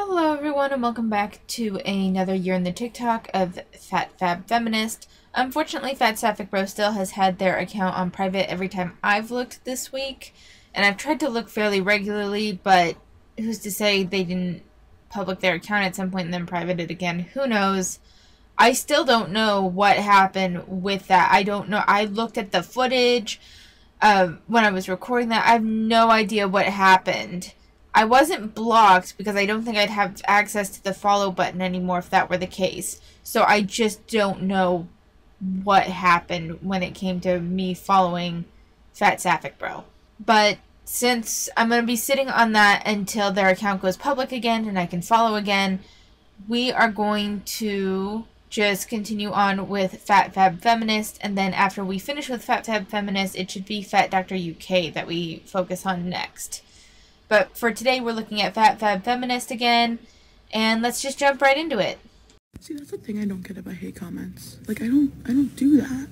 Hello everyone and welcome back to another year in the TikTok of FatFabFeminist. Unfortunately, FatFabFeminist still has had their account on private every time I've looked this week, and I've tried to look fairly regularly, but who's to say they didn't public their account at some point and then private it again? Who knows? I still don't know what happened with that. I don't know. I looked at the footage when I was recording that. I have no idea what happened. I wasn't blocked because I don't think I'd have access to the follow button anymore if that were the case. So I just don't know what happened when it came to me following FatFabFeminist. But since I'm going to be sitting on that until their account goes public again and I can follow again, we are going to just continue on with FatFabFeminist, and then after we finish with FatFabFeminist, it should be Fat Dr. UK that we focus on next. But for today, we're looking at FatFabFeminist again, and let's just jump right into it. See, that's the thing I don't get about hate comments. Like, I don't do that.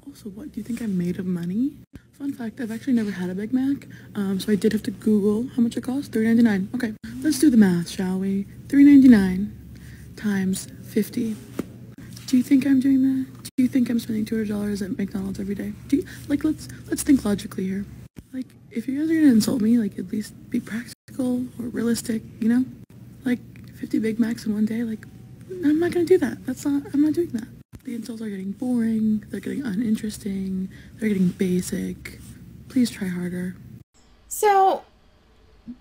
Also, what, do you think I'm made of money? Fun fact, I've actually never had a Big Mac, so I did have to Google how much it costs. $3.99. Okay, let's do the math, shall we? $3.99 times 50. Do you think I'm doing that? Do you think I'm spending $200 at McDonald's every day? Let's think logically here. Like, if you guys are gonna insult me, like, at least be practical or realistic, you know? Like, 50 Big Macs in one day, like, I'm not gonna do that. I'm not doing that. The insults are getting boring, they're getting uninteresting, they're getting basic. Please try harder. So,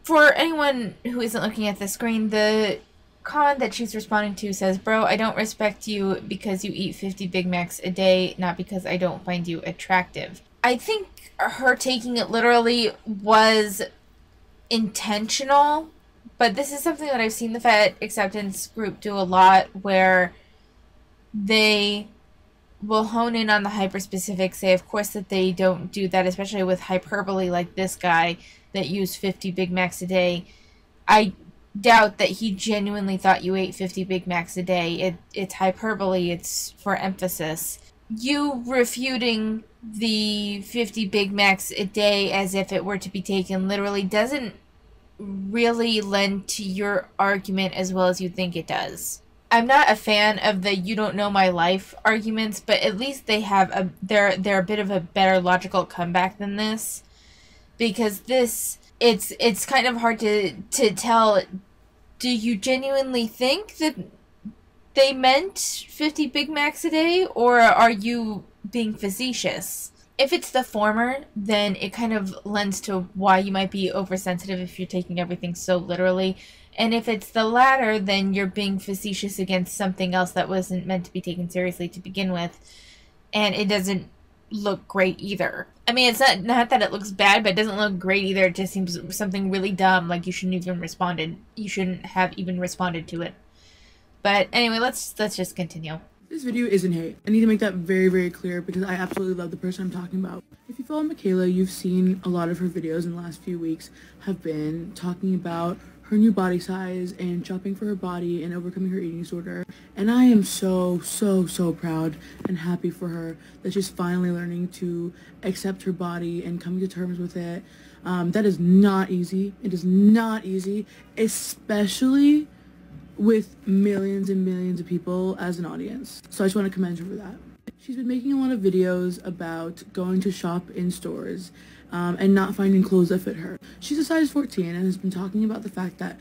for anyone who isn't looking at the screen, the comment that she's responding to says, "Bro, I don't respect you because you eat 50 Big Macs a day, not because I don't find you attractive." I think her taking it literally was intentional, but this is something that I've seen the Fat Acceptance group do a lot, where they will hone in on the hyper-specific, say of course that they don't do that, especially with hyperbole like this guy that used 50 Big Macs a day. I doubt that he genuinely thought you ate 50 Big Macs a day. It's hyperbole, it's for emphasis. You refuting the 50 Big Macs a day as if it were to be taken literally doesn't really lend to your argument as well as you think it does. I'm not a fan of the "you don't know my life" arguments, but at least they have they're a bit of a better logical comeback than this, because this it's kind of hard to tell. Do you genuinely think that they meant 50 Big Macs a day, or are you being facetious? If it's the former, then it kind of lends to why you might be oversensitive if you're taking everything so literally. And if it's the latter, then you're being facetious against something else that wasn't meant to be taken seriously to begin with. And it doesn't look great either. I mean, it's not that it looks bad, but it doesn't look great either. It just seems something really dumb, like you shouldn't have even responded to it. But anyway, let's just continue. This video isn't hate. I need to make that very, very clear because I absolutely love the person I'm talking about. If you follow Michaela, you've seen a lot of her videos in the last few weeks have been talking about her new body size and shopping for her body and overcoming her eating disorder. And I am so proud and happy for her that she's finally learning to accept her body and coming to terms with it. That is not easy. It is not easy, especially with millions and millions of people as an audience. So I just want to commend her for that. She's been making a lot of videos about going to shop in stores and not finding clothes that fit her. She's a size 14 and has been talking about the fact that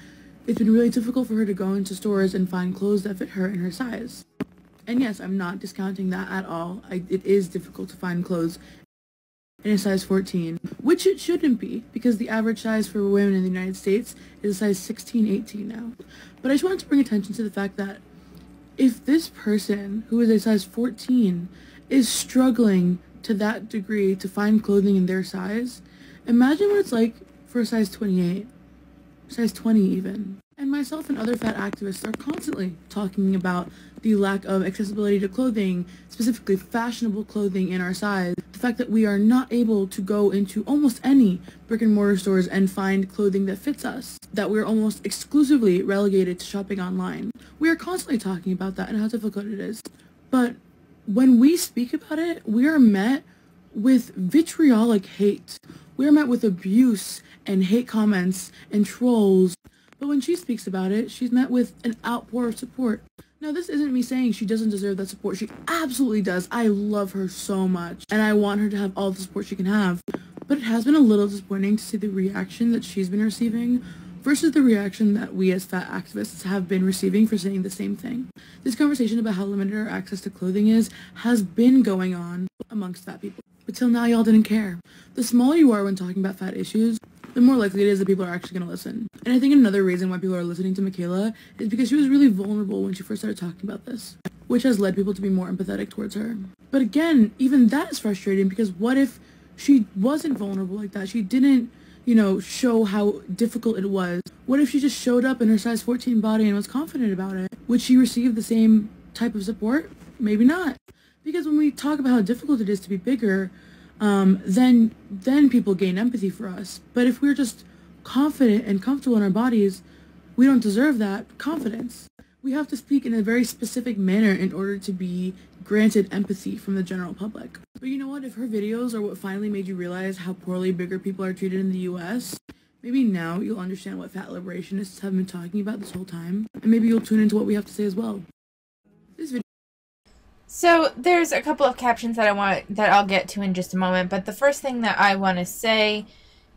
it's been really difficult for her to go into stores and find clothes that fit her in her size. And yes, I'm not discounting that at all. It is difficult to find clothes in a size 14, which it shouldn't be, because the average size for women in the United States is a size 16, 18 now. But I just wanted to bring attention to the fact that if this person, who is a size 14, is struggling to that degree to find clothing in their size, imagine what it's like for a size 28, size 20 even. And myself and other fat activists are constantly talking about the lack of accessibility to clothing, specifically fashionable clothing in our size. The fact that we are not able to go into almost any brick and mortar stores and find clothing that fits us. That we're almost exclusively relegated to shopping online. We are constantly talking about that and how difficult it is. But when we speak about it, we are met with vitriolic hate. We are met with abuse and hate comments and trolls. But when she speaks about it, she's met with an outpour of support. Now, this isn't me saying she doesn't deserve that support. She absolutely does. I love her so much, and I want her to have all the support she can have. But it has been a little disappointing to see the reaction that she's been receiving versus the reaction that we as fat activists have been receiving for saying the same thing. This conversation about how limited our access to clothing is has been going on amongst fat people. But till now, y'all didn't care. The smaller you are when talking about fat issues, the more likely it is that people are actually going to listen. And I think another reason why people are listening to Michaela is because she was really vulnerable when she first started talking about this, which has led people to be more empathetic towards her. But again, even that is frustrating, because what if she wasn't vulnerable like that? She didn't, show how difficult it was. What if she just showed up in her size 14 body and was confident about it? Would she receive the same type of support? Maybe not. Because when we talk about how difficult it is to be bigger, then people gain empathy for us. But if we're just confident and comfortable in our bodies, we don't deserve that confidence. We have to speak in a very specific manner in order to be granted empathy from the general public. But you know what? If her videos are what finally made you realize how poorly bigger people are treated in the US, maybe now you'll understand what fat liberationists have been talking about this whole time, and maybe you'll tune into what we have to say as well. This video. So there's a couple of captions that I'll get to in just a moment, but the first thing that I want to say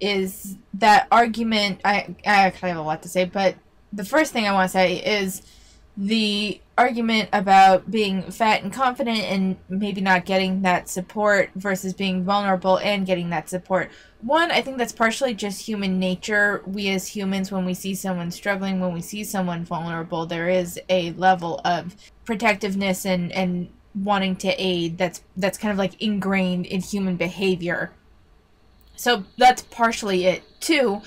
is that argument. I actually have a lot to say, but the first thing I want to say is the argument about being fat and confident and maybe not getting that support versus being vulnerable and getting that support. One, I think that's partially just human nature. We as humans, when we see someone struggling, when we see someone vulnerable, there is a level of protectiveness and wanting to aid that's kind of like ingrained in human behavior. So that's partially it. Two,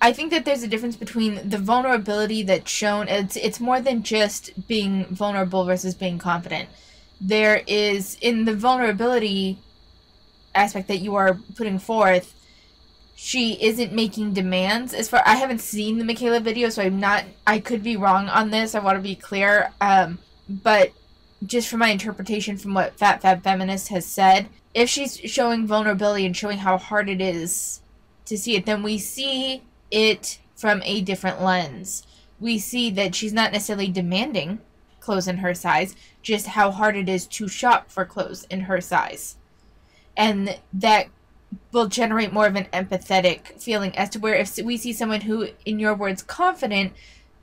I think that there's a difference between the vulnerability that's shown. It's more than just being vulnerable versus being confident. There is, in the vulnerability aspect that you are putting forth, she isn't making demands. I haven't seen the Michaela video, so I could be wrong on this. I want to be clear. But just from my interpretation from what FatFabFeminist has said, if she's showing vulnerability and showing how hard it is to see it, then we see it from a different lens. We see that she's not necessarily demanding clothes in her size, just how hard it is to shop for clothes in her size. And that will generate more of an empathetic feeling as to where if we see someone who, in your words, confident,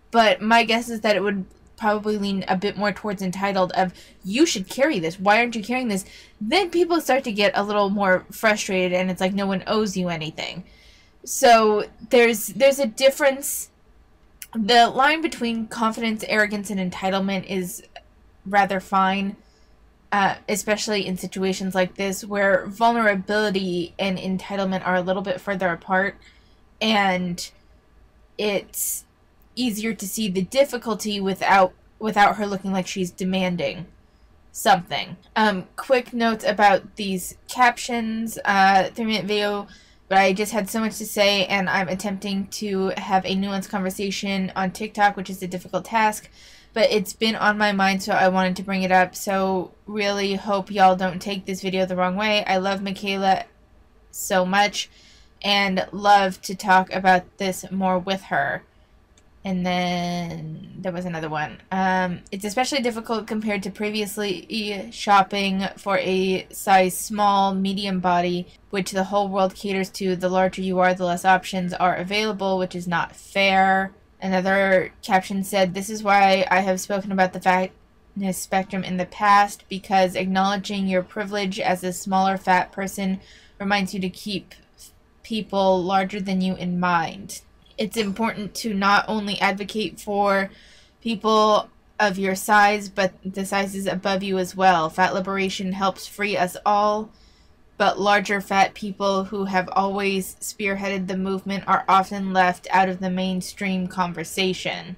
but my guess is that it would probably lean a bit more towards entitled of, you should carry this, why aren't you carrying this? Then people start to get a little more frustrated and it's like no one owes you anything. So there's a difference. The line between confidence, arrogance, and entitlement is rather fine, especially in situations like this where vulnerability and entitlement are a little bit further apart, and it's easier to see the difficulty without her looking like she's demanding something. Quick notes about these captions. 3-minute video, but I just had so much to say, and I'm attempting to have a nuanced conversation on TikTok, which is a difficult task, but it's been on my mind, so I wanted to bring it up. So really hope y'all don't take this video the wrong way. I love Michaela so much and love to talk about this more with her. And then there was another one. It's especially difficult compared to previously shopping for a size small, medium body, which the whole world caters to. The larger you are, the less options are available, which is not fair. Another caption said, "This is why I have spoken about the fatness spectrum in the past, because acknowledging your privilege as a smaller fat person reminds you to keep people larger than you in mind. It's important to not only advocate for people of your size, but the sizes above you as well. Fat liberation helps free us all, but larger fat people who have always spearheaded the movement are often left out of the mainstream conversation."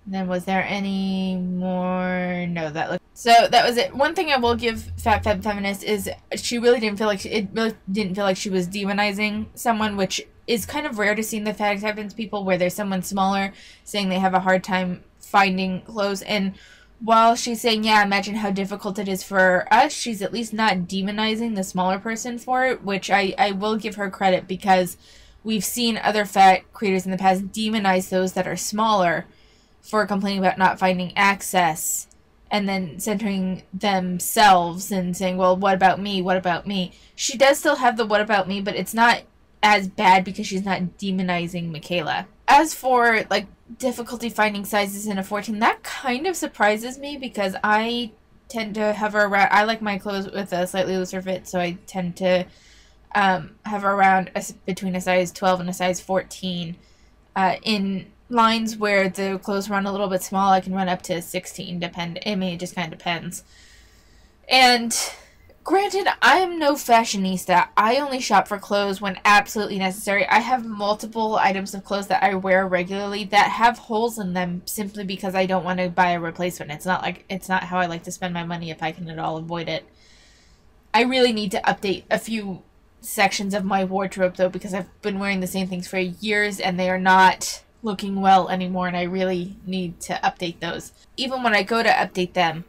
And then was there any more? No, so that was it. One thing I will give FatFabFeminist is she really didn't feel like she was demonizing someone, which is kind of rare to see in the fat acceptance people, where there's someone smaller saying they have a hard time finding clothes. And while she's saying, yeah, imagine how difficult it is for us, she's at least not demonizing the smaller person for it, which I will give her credit, because we've seen other fat creators in the past demonize those that are smaller for complaining about not finding access, and then centering themselves and saying, well, what about me? What about me? She does still have the what about me, but it's not as bad because she's not demonizing Michaela. As for, like, difficulty finding sizes in a 14, that kind of surprises me because I tend to hover around, I like my clothes with a slightly looser fit, so I tend to hover around between a size 12 and a size 14. In lines where the clothes run a little bit small, I can run up to 16, it just kind of depends. And granted, I am no fashionista. I only shop for clothes when absolutely necessary. I have multiple items of clothes that I wear regularly that have holes in them simply because I don't want to buy a replacement. It's not how I like to spend my money if I can at all avoid it. I really need to update a few sections of my wardrobe though, because I've been wearing the same things for years and they are not looking well anymore, and I really need to update those. Even when I go to update them,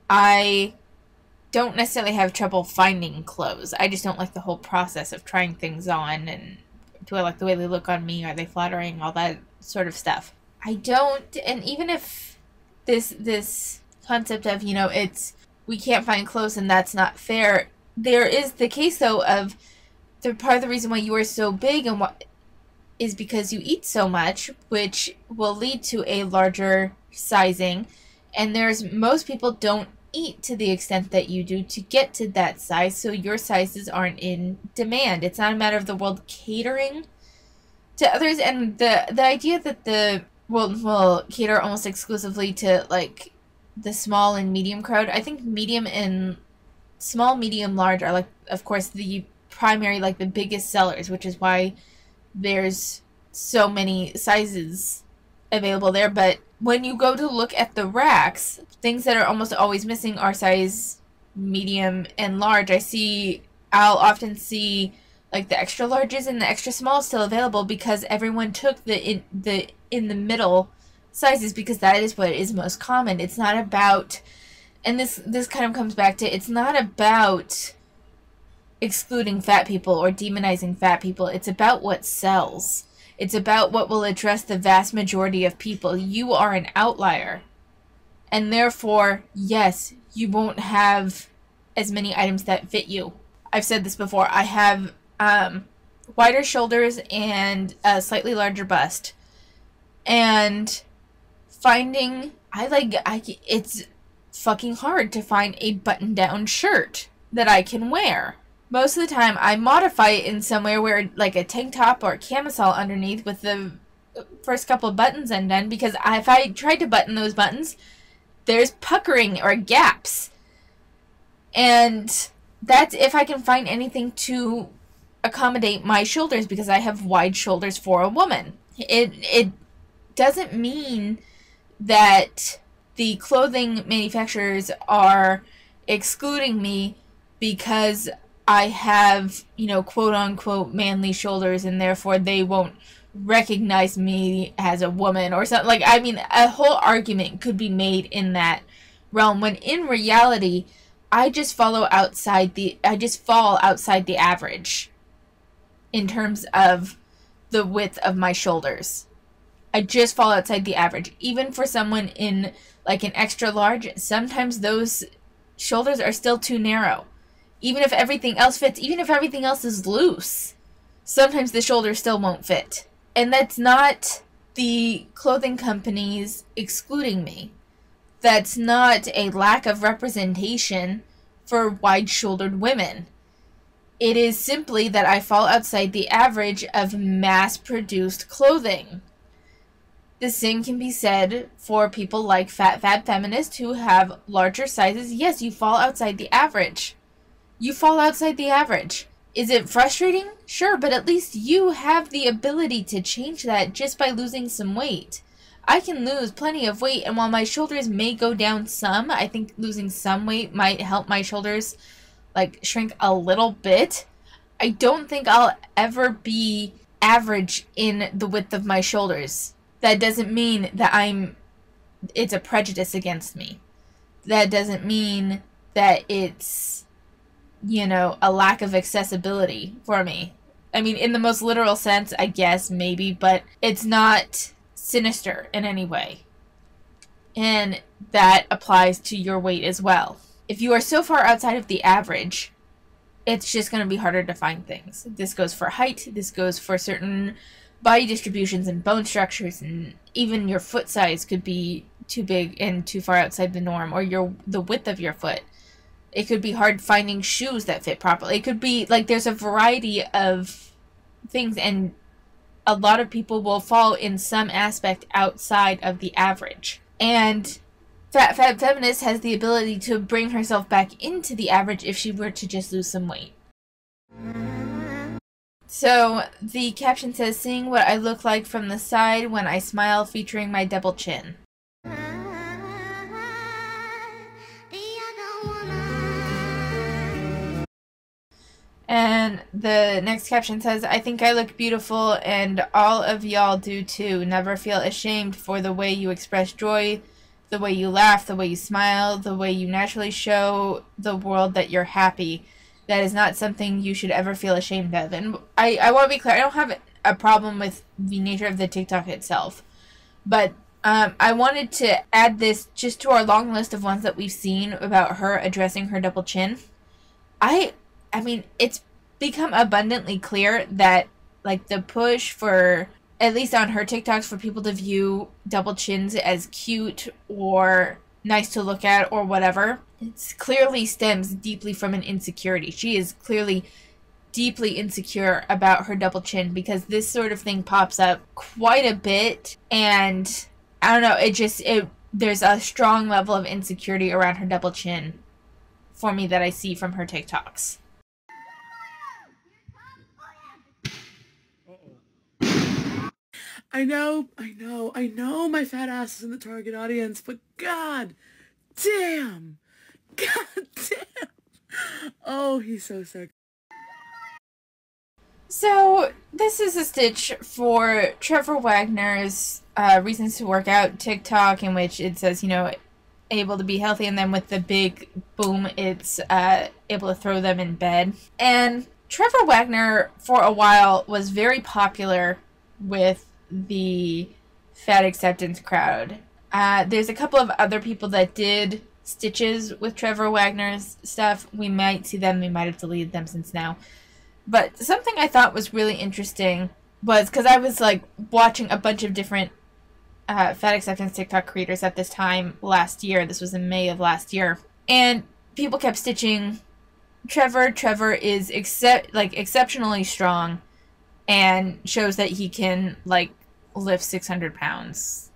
I don't necessarily have trouble finding clothes. I just don't like the whole process of trying things on, and do I like the way they look on me? Are they flattering? All that sort of stuff. I don't, and even if this concept of, you know, it's, we can't find clothes and that's not fair, there is the case though of the part of the reason why you are so big and what is because you eat so much, which will lead to a larger sizing, and most people don't eat to the extent that you do to get to that size, so your sizes aren't in demand. It's not a matter of the world catering to others, and the idea that the world will cater almost exclusively to, like, the small and medium crowd. I think medium and small, medium, large are, like, of course, the primary, like, the biggest sellers, which is why there's so many sizes available there. But when you go to look at the racks, things that are almost always missing are size medium and large. I'll often see, like, the extra larges and the extra small still available because everyone took the in the middle sizes because that is what is most common. It's not about, and this kind of comes back to, it's not about excluding fat people or demonizing fat people. It's about what sells. It's about what will address the vast majority of people. You are an outlier. And therefore, yes, you won't have as many items that fit you. I've said this before. I have wider shoulders and a slightly larger bust. And it's fucking hard to find a button-down shirt that I can wear. Most of the time, I modify it in somewhere where, like, a tank top or a camisole underneath with the first couple of buttons undone, because if I tried to button those buttons, there's puckering or gaps. And that's if I can find anything to accommodate my shoulders, because I have wide shoulders for a woman. It doesn't mean that the clothing manufacturers are excluding me because I have, you know, quote-unquote manly shoulders, and therefore they won't recognize me as a woman or something. Like, I mean, a whole argument could be made in that realm, when in reality, I just fall outside the average in terms of the width of my shoulders. I just fall outside the average. Even for someone in, like, an extra large, sometimes those shoulders are still too narrow. Even if everything else fits, even if everything else is loose, sometimes the shoulders still won't fit. And that's not the clothing companies excluding me. That's not a lack of representation for wide-shouldered women. It is simply that I fall outside the average of mass-produced clothing. The same can be said for people like FatFabFeminist who have larger sizes. Yes, you fall outside the average. You fall outside the average. Is it frustrating? Sure, but at least you have the ability to change that just by losing some weight. I can lose plenty of weight, and while my shoulders may go down some, I think losing some weight might help my shoulders, like, shrink a little bit. I don't think I'll ever be average in the width of my shoulders. That doesn't mean that it's a prejudice against me. That doesn't mean that it's, you know, a lack of accessibility for me. I mean, in the most literal sense, I guess, maybe, but it's not sinister in any way. And that applies to your weight as well. If you are so far outside of the average, it's just going to be harder to find things. This goes for height, this goes for certain body distributions and bone structures, and even your foot size could be too big and too far outside the norm, or the width of your foot. It could be hard finding shoes that fit properly. It could be, like, there's a variety of things, and a lot of people will fall in some aspect outside of the average. And FatFabFeminist has the ability to bring herself back into the average if she were to just lose some weight. So the caption says, "Seeing what I look like from the side when I smile," featuring my double chin. And the next caption says, "I think I look beautiful and all of y'all do too. Never feel ashamed for the way you express joy, the way you laugh, the way you smile, the way you naturally show the world that you're happy. That is not something you should ever feel ashamed of." And I want to be clear, I don't have a problem with the nature of the TikTok itself. But I wanted to add this just to our long list of ones that we've seen about her addressing her double chin. I mean, it's become abundantly clear that, like, the push for, at least on her TikToks, for people to view double chins as cute or nice to look at or whatever, it clearly stems deeply from an insecurity. She is clearly deeply insecure about her double chin, because this sort of thing pops up quite a bit, and I don't know, there's a strong level of insecurity around her double chin for me that I see from her TikToks. I know my fat ass is in the target audience, but god damn. God damn. Oh, he's so sick. So, this is a stitch for Trevor Wagner's Reasons to Work Out TikTok, in which it says, you know, able to be healthy, and then with the big boom, it's able to throw them in bed. And Trevor Wagner, for a while, was very popular with the fat acceptance crowd. There's a couple of other people that did stitches with Trevor Wagner's stuff. We might see them, we might have deleted them since now. But something I thought was really interesting was, because I was, like, watching a bunch of different fat acceptance TikTok creators at this time last year. This was in May of last year. And people kept stitching Trevor. Trevor is exceptionally strong and shows that he can, like, lift 600 pounds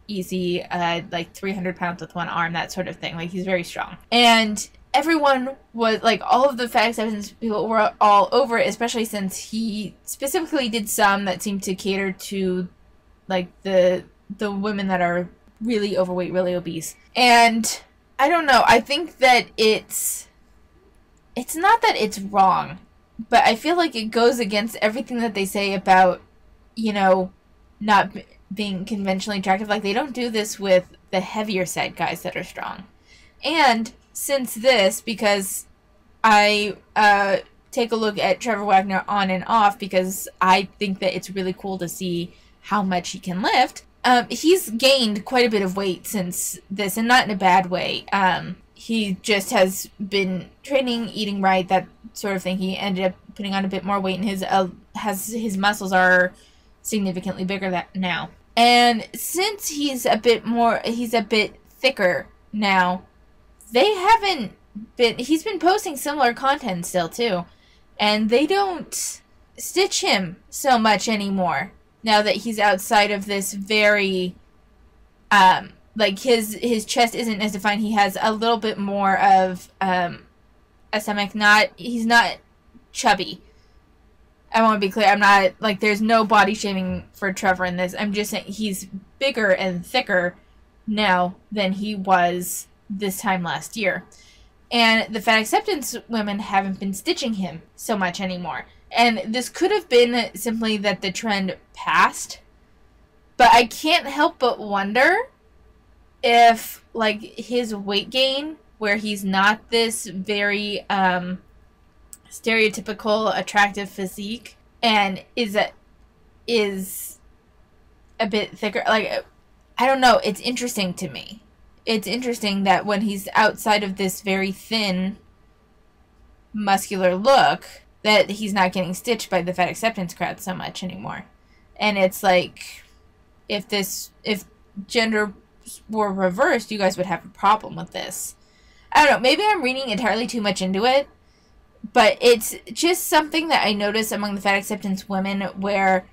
easy, like 300 pounds with one arm, that sort of thing. Like, he's very strong. And everyone was, like, all of the fat acceptance people were all over it, especially since he specifically did some that seemed to cater to, like, the women that are really overweight, really obese. And I don't know, I think that it's not that it's wrong, but I feel like it goes against everything that they say about, you know, not being conventionally attractive. Like, they don't do this with the heavier side guys that are strong. And since this, because I take a look at Trevor Wagner on and off, because I think that it's really cool to see how much he can lift, he's gained quite a bit of weight since this, and not in a bad way. He just has been training, eating right, that sort of thing. He ended up putting on a bit more weight, and his muscles are significantly bigger now. And since he's a bit thicker now, he's been posting similar content still too, and they don't stitch him so much anymore now that he's outside of this very, like, his chest isn't as defined. He has a little bit more of a stomach. He's not chubby. I want to be clear, I'm not, like, there's no body shaming for Trevor in this. I'm just saying he's bigger and thicker now than he was this time last year. And the fat acceptance women haven't been stitching him so much anymore. And this could have been simply that the trend passed, but I can't help but wonder if, like, his weight gain, where he's not this very stereotypical attractive physique, and is a bit thicker. Like, I don't know, it's interesting to me. It's interesting that when he's outside of this very thin, muscular look, that he's not getting stitched by the fat acceptance crowd so much anymore. And it's like, if gender were reversed, you guys would have a problem with this. I don't know, maybe I'm reading entirely too much into it, but it's just something that I notice among the fat acceptance women where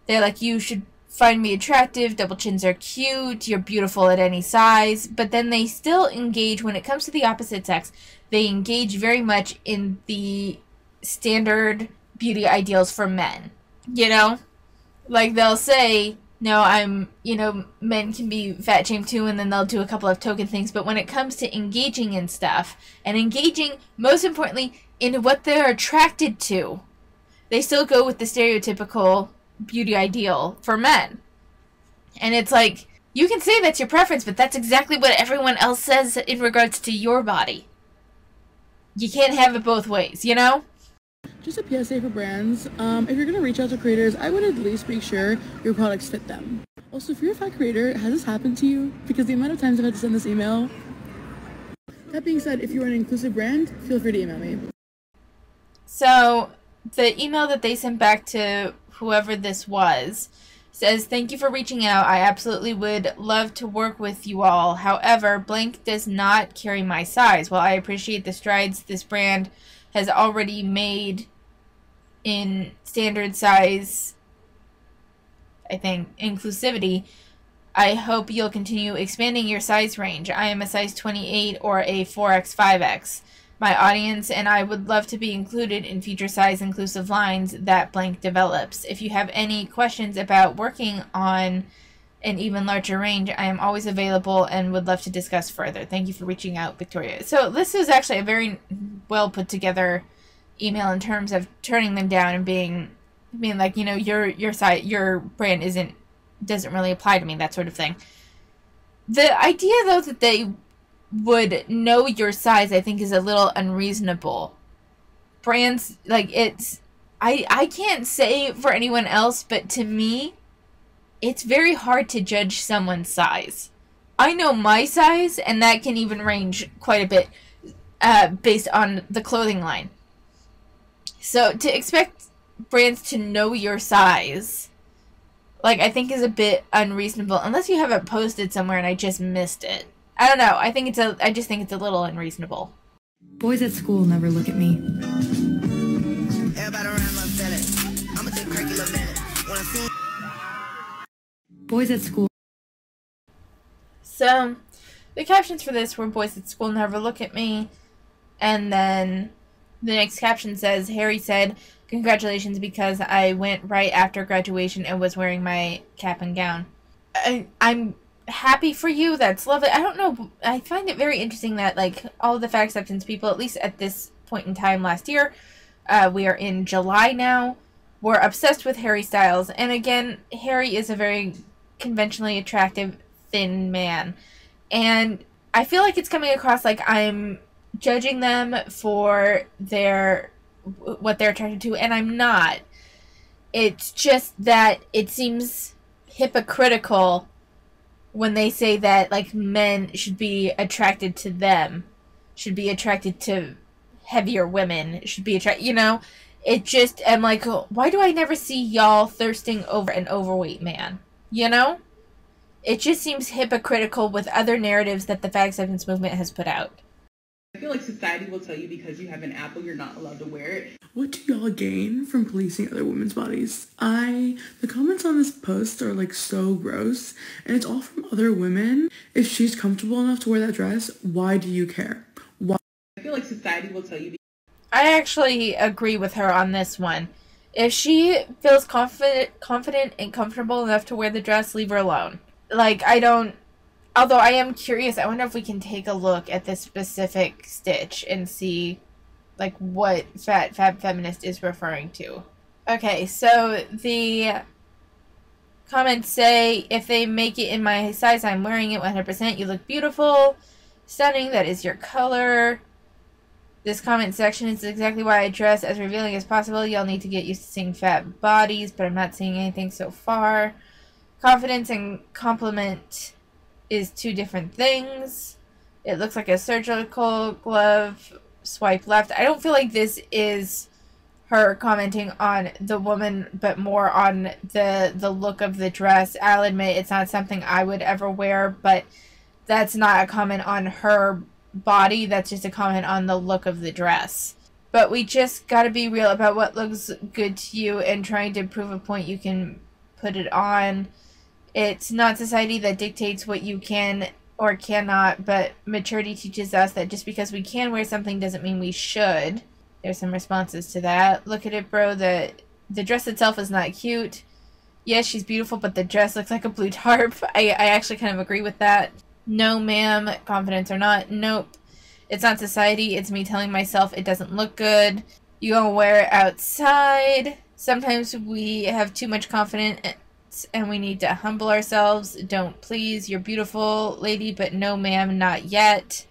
they're like, you should find me attractive, double chins are cute, you're beautiful at any size, but then they still engage, when it comes to the opposite sex, they engage very much in the standard beauty ideals for men, you know? Like, they'll say, no, men can be fat shamed too, and then they'll do a couple of token things, but when it comes to engaging in stuff, and engaging, most importantly, in what they're attracted to, they still go with the stereotypical beauty ideal for men. And it's like, you can say that's your preference, but that's exactly what everyone else says in regards to your body. You can't have it both ways, you know? Just a PSA for brands, if you're going to reach out to creators, I would at least make sure your products fit them. Also, if you're a fat creator, has this happened to you? Because the amount of times I've had to send this email. That being said, if you're an inclusive brand, feel free to email me. So, the email that they sent back to whoever this was says, thank you for reaching out. I absolutely would love to work with you all. However, blank does not carry my size. While I appreciate the strides this brand has already made in standard size, I think, inclusivity, I hope you'll continue expanding your size range. I am a size 28 or a 4X, 5X. My audience and I would love to be included in future size inclusive lines that blank develops. If you have any questions about working on an even larger range, I am always available and would love to discuss further. Thank you for reaching out, Victoria. So this is actually a very well put together email in terms of turning them down and being like, you know, your brand doesn't really apply to me, that sort of thing. The idea though that they would know your size, I think, is a little unreasonable. Brands, like, I can't say for anyone else, but to me, it's very hard to judge someone's size. I know my size, and that can even range quite a bit based on the clothing line. So to expect brands to know your size, like, I think is a bit unreasonable, unless you have it posted somewhere and I just missed it. I don't know. I just think it's a little unreasonable. Boys at school never look at me. Boys at school. So, the captions for this were, boys at school never look at me. And then the next caption says, Harry said, congratulations because I went right after graduation and was wearing my cap and gown. I'm happy for you. That's lovely. I don't know. I find it very interesting that, like, all the fat acceptance people, at least at this point in time last year, we are in July now, were obsessed with Harry Styles. And again, Harry is a very conventionally attractive, thin man. And I feel like it's coming across like I'm judging them for what they're attracted to, and I'm not. It's just that it seems hypocritical when they say that, like, men should be attracted to them, should be attracted to heavier women, should be attracted, you know? It just, I'm like, why do I never see y'all thirsting over an overweight man? You know? It just seems hypocritical with other narratives that the fat acceptance movement has put out. I feel like society will tell you because you have an apple, you're not allowed to wear it. What do y'all gain from policing other women's bodies? The comments on this post are, like, so gross, and it's all from other women. If she's comfortable enough to wear that dress, why do you care? Why? I feel like society will tell you. I actually agree with her on this one. If she feels confident and comfortable enough to wear the dress, leave her alone. Like, although I am curious, I wonder if we can take a look at this specific stitch and see, like, what FatFabFeminist is referring to. Okay, so the comments say, if they make it in my size, I'm wearing it 100%. You look beautiful. Stunning. That is your color. This comment section is exactly why I dress as revealing as possible. Y'all need to get used to seeing fat bodies, but I'm not seeing anything so far. Confidence and compliment is two different things. It looks like a surgical glove. Swipe left. I don't feel like this is her commenting on the woman, but more on the look of the dress. I'll admit it's not something I would ever wear, but that's not a comment on her body. That's just a comment on the look of the dress. But we just gotta be real about what looks good to you and trying to prove a point you can put it on. It's not society that dictates what you can or cannot, but maturity teaches us that just because we can wear something doesn't mean we should. There's some responses to that. Look at it, bro. The dress itself is not cute. Yes, she's beautiful, but the dress looks like a blue tarp. I actually kind of agree with that. No, ma'am. Confidence or not. Nope. It's not society. It's me telling myself it doesn't look good. You gonna wear it outside. Sometimes we have too much confidence and we need to humble ourselves. Don't, please. You're beautiful, lady, but no, ma'am, not yet.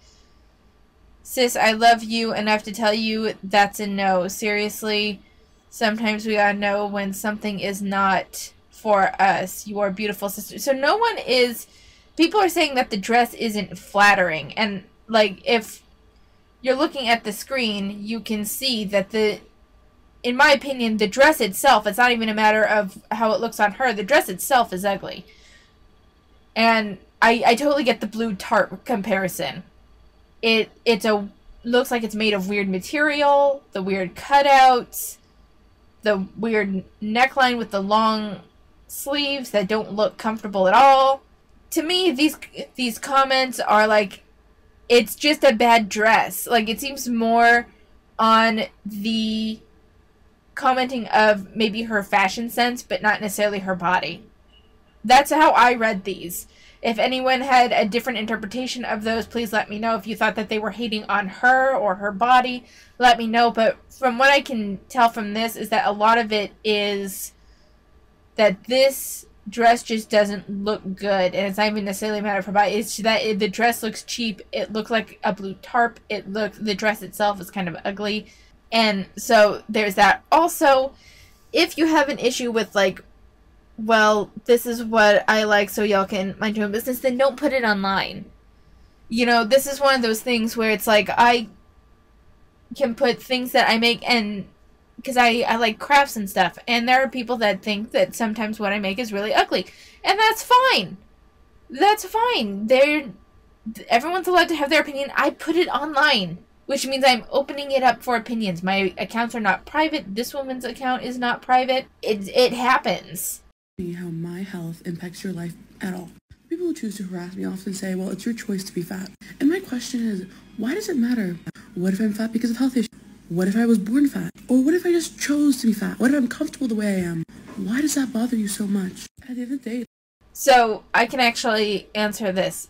Sis, I love you enough to tell you that's a no. Seriously, sometimes we gotta know when something is not for us. You are beautiful, sister. So no one is... People are saying that the dress isn't flattering. And, like, if you're looking at the screen, you can see that in my opinion, the dress itself, it's not even a matter of how it looks on her. The dress itself is ugly. And I totally get the blue tarp comparison. Looks like it's made of weird material, the weird cutouts, the weird neckline with the long sleeves that don't look comfortable at all. To me, these comments are like, it's just a bad dress. Like, it seems more on the commenting of maybe her fashion sense, but not necessarily her body. That's how I read these. If anyone had a different interpretation of those, please let me know. If you thought that they were hating on her or her body, let me know. But from what I can tell from this is that a lot of it is that this dress just doesn't look good. And it's not even necessarily a matter of her body. It's that the dress looks cheap. It looked like a blue tarp. The dress itself is kind of ugly. And so there's that. Also, if you have an issue with, like, well, this is what I like so y'all can mind your own business, then don't put it online. You know, this is one of those things where it's like, I can put things that I make, and because I like crafts and stuff, and there are people that think that sometimes what I make is really ugly, and that's fine. That's fine. Everyone's allowed to have their opinion. I put it online, which means I'm opening it up for opinions. My accounts are not private. This woman's account is not private. It happens. How my health impacts your life at all. People who choose to harass me often say, well, it's your choice to be fat. And my question is, why does it matter? What if I'm fat because of health issues? What if I was born fat? Or what if I just chose to be fat? What if I'm comfortable the way I am? Why does that bother you so much? At the end of the day... So, I can actually answer this.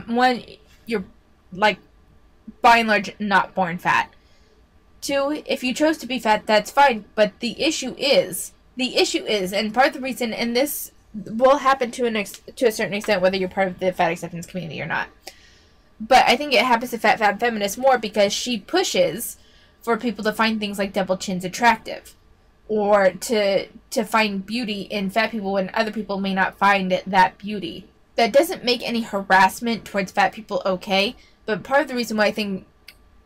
One, you're, like, by and large, not born fat. Two, if you chose to be fat, that's fine. But the issue is, and part of the reason, and this will happen to a certain extent, whether you're part of the fat acceptance community or not. But I think it happens to FatFabFeminist more because she pushes for people to find things like double chins attractive, or to find beauty in fat people when other people may not find that beauty. That doesn't make any harassment towards fat people okay, but part of the reason why I think,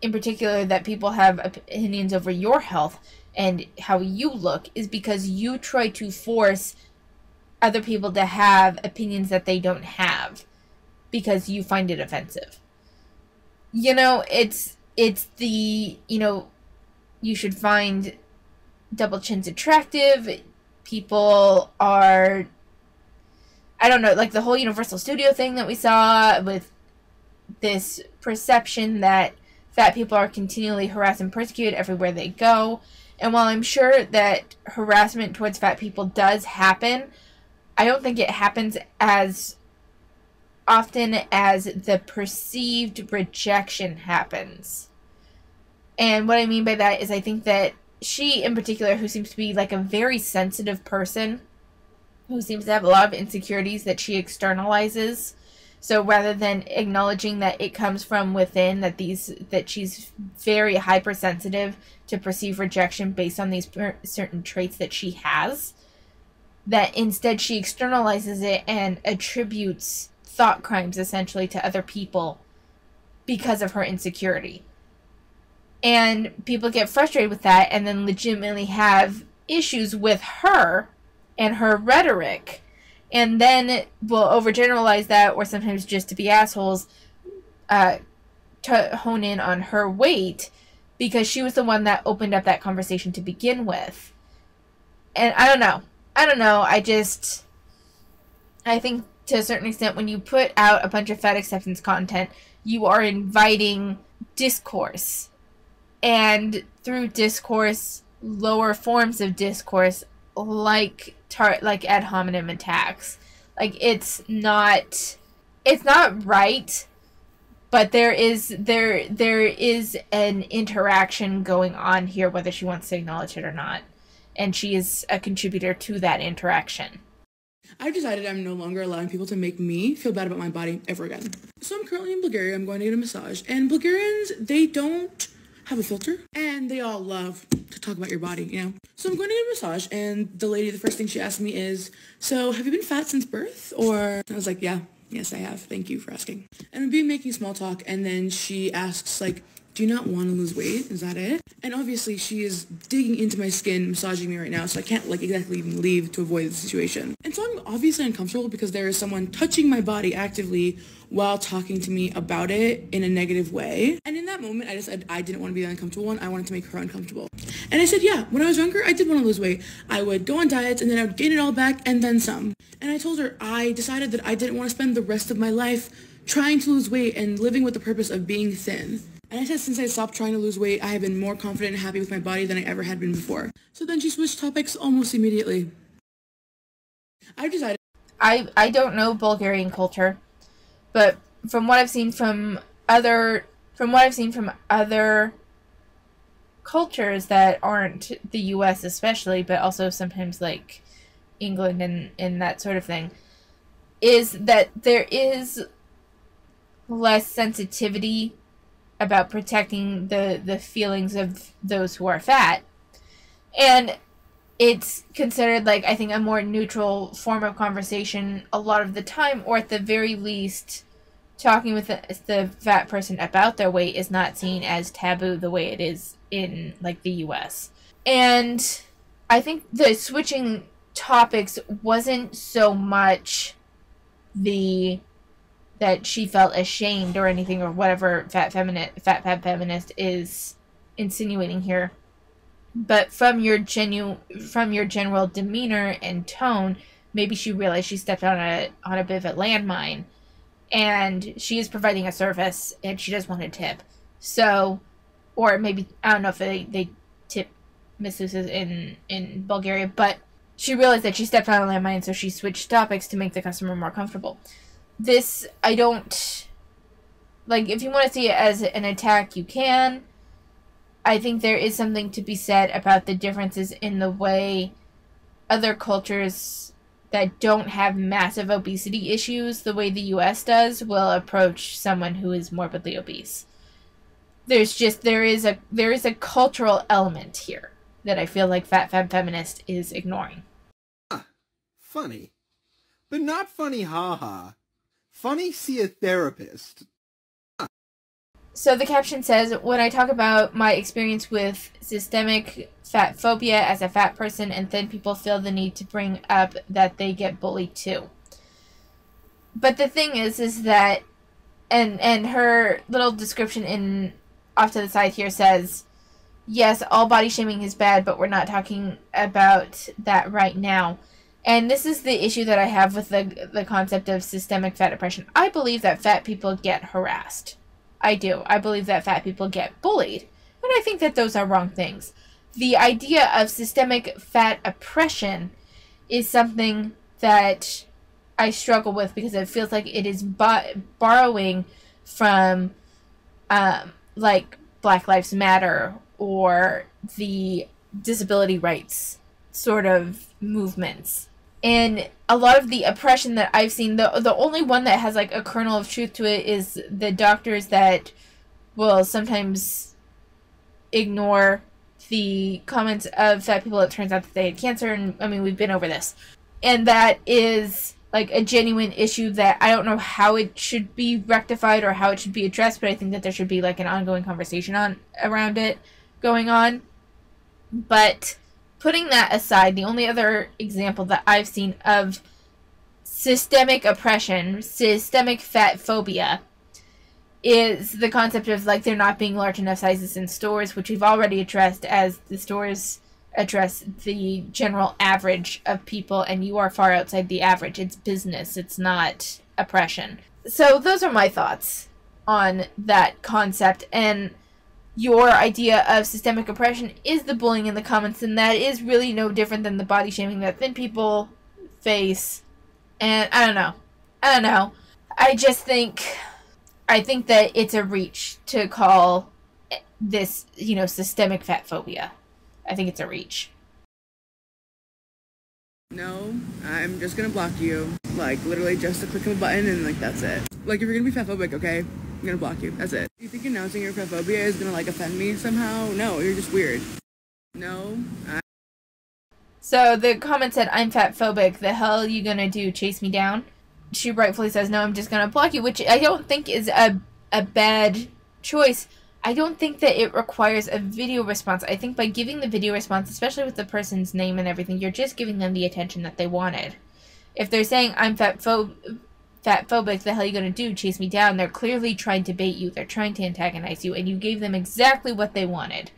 in particular, that people have opinions over your health and how you look is because you try to force other people to have opinions that they don't have because you find it offensive. You know, it's the, you know, you should find double chins attractive. People are, I don't know, like the whole Universal Studio thing that we saw with this perception that fat people are continually harassed and persecuted everywhere they go. And while I'm sure that harassment towards fat people does happen, I don't think it happens as often as the perceived rejection happens. And what I mean by that is I think that she, in particular, who seems to be like a very sensitive person, who seems to have a lot of insecurities that she externalizes, So rather than acknowledging that it comes from within, that she's very hypersensitive to perceive rejection based on these certain traits that she has, that instead she externalizes it and attributes thought crimes essentially to other people because of her insecurity. And people get frustrated with that and then legitimately have issues with her and her rhetoric, and then will overgeneralize that, or sometimes just to be assholes, to hone in on her weight because she was the one that opened up that conversation to begin with. And I don't know. I think to a certain extent when you put out a bunch of fat acceptance content, you are inviting discourse. And through discourse, lower forms of discourse like ad hominem attacks. Like it's not right, but there is an interaction going on here, whether she wants to acknowledge it or not. And she is a contributor to that interaction. I've decided I'm no longer allowing people to make me feel bad about my body ever again. So I'm currently in Bulgaria. I'm going to get a massage. And Bulgarians, they don't have a filter. And they all love to talk about your body, you know? So I'm going to get a massage. And the lady, the first thing she asked me is, so have you been fat since birth? Or I was like, yeah, yes, I have. Thank you for asking. And we've been making small talk. And then she asks, like, do you not want to lose weight? Is that it? And obviously she is digging into my skin, massaging me right now, so I can't like exactly even leave to avoid the situation. And so I'm obviously uncomfortable because there is someone touching my body actively while talking to me about it in a negative way. And in that moment, I decided I didn't want to be the uncomfortable one. I wanted to make her uncomfortable. And I said, yeah, when I was younger, I did want to lose weight. I would go on diets and then I would gain it all back and then some. And I told her I decided that I didn't want to spend the rest of my life trying to lose weight and living with the purpose of being thin. And I said since I stopped trying to lose weight, I have been more confident and happy with my body than I ever had been before. So then she switched topics almost immediately. I've decided... I don't know Bulgarian culture, but from what I've seen from other cultures that aren't the US especially, but also sometimes like England and that sort of thing, is that there is less sensitivity about protecting the feelings of those who are fat. And it's considered, like, I think a more neutral form of conversation a lot of the time, or at the very least, talking with the fat person about their weight is not seen as taboo the way it is in, like, the US. And I think the switching topics wasn't so much that she felt ashamed or anything, or whatever FatFabFeminist is insinuating here. But from your general demeanor and tone, maybe she realized she stepped on a bit of a landmine, and she is providing a service and she does want a tip. So, or maybe, I don't know if they tip masseuses in Bulgaria, but she realized that she stepped on a landmine, so she switched topics to make the customer more comfortable. This, I don't, like, if you want to see it as an attack, you can. I think there is something to be said about the differences in the way other cultures that don't have massive obesity issues, the way the US does, will approach someone who is morbidly obese. There is a cultural element here that I feel like FatFabFeminist is ignoring. Funny. But not funny haha. Funny see a therapist. So the caption says, when I talk about my experience with systemic fat phobia as a fat person, and thin people feel the need to bring up that they get bullied too. But the thing is that, and her little description in off to the side here says, yes, all body shaming is bad, but we're not talking about that right now. And this is the issue that I have with the concept of systemic fat oppression. I believe that fat people get harassed. I do. I believe that fat people get bullied. And I think that those are wrong things. The idea of systemic fat oppression is something that I struggle with because it feels like it is borrowing from, like, Black Lives Matter or the disability rights sort of movements. And a lot of the oppression that I've seen, the only one that has like a kernel of truth to it is the doctors that will sometimes ignore the comments of fat people. It turns out that they had cancer, and I mean, we've been over this. And that is like a genuine issue that I don't know how it should be rectified or how it should be addressed, but I think that there should be like an ongoing conversation around it going on. But putting that aside, the only other example that I've seen of systemic oppression, systemic fat phobia, is the concept of like there not being large enough sizes in stores, which we've already addressed, as the stores address the general average of people, and you are far outside the average. It's business, it's not oppression. So those are my thoughts on that concept, and your idea of systemic oppression is the bullying in the comments, and that is really no different than the body shaming that thin people face. And I don't know. I think that it's a reach to call this, systemic fat phobia. I think it's a reach. No, I'm just gonna block you. Like, literally just a click of a button and, like, that's it. Like, if you're gonna be fatphobic, okay, I'm gonna block you. That's it. You think announcing your fatphobia is gonna, like, offend me somehow? No, you're just weird. No, So the comment said, I'm fatphobic. The hell you gonna do? Chase me down? She rightfully says, no, I'm just gonna block you, which I don't think is a bad choice. I don't think that it requires a video response. I think by giving the video response, especially with the person's name and everything, you're just giving them the attention that they wanted. If they're saying, I'm fatphobic, the hell are you going to do? Chase me down. They're clearly trying to bait you. They're trying to antagonize you, and you gave them exactly what they wanted.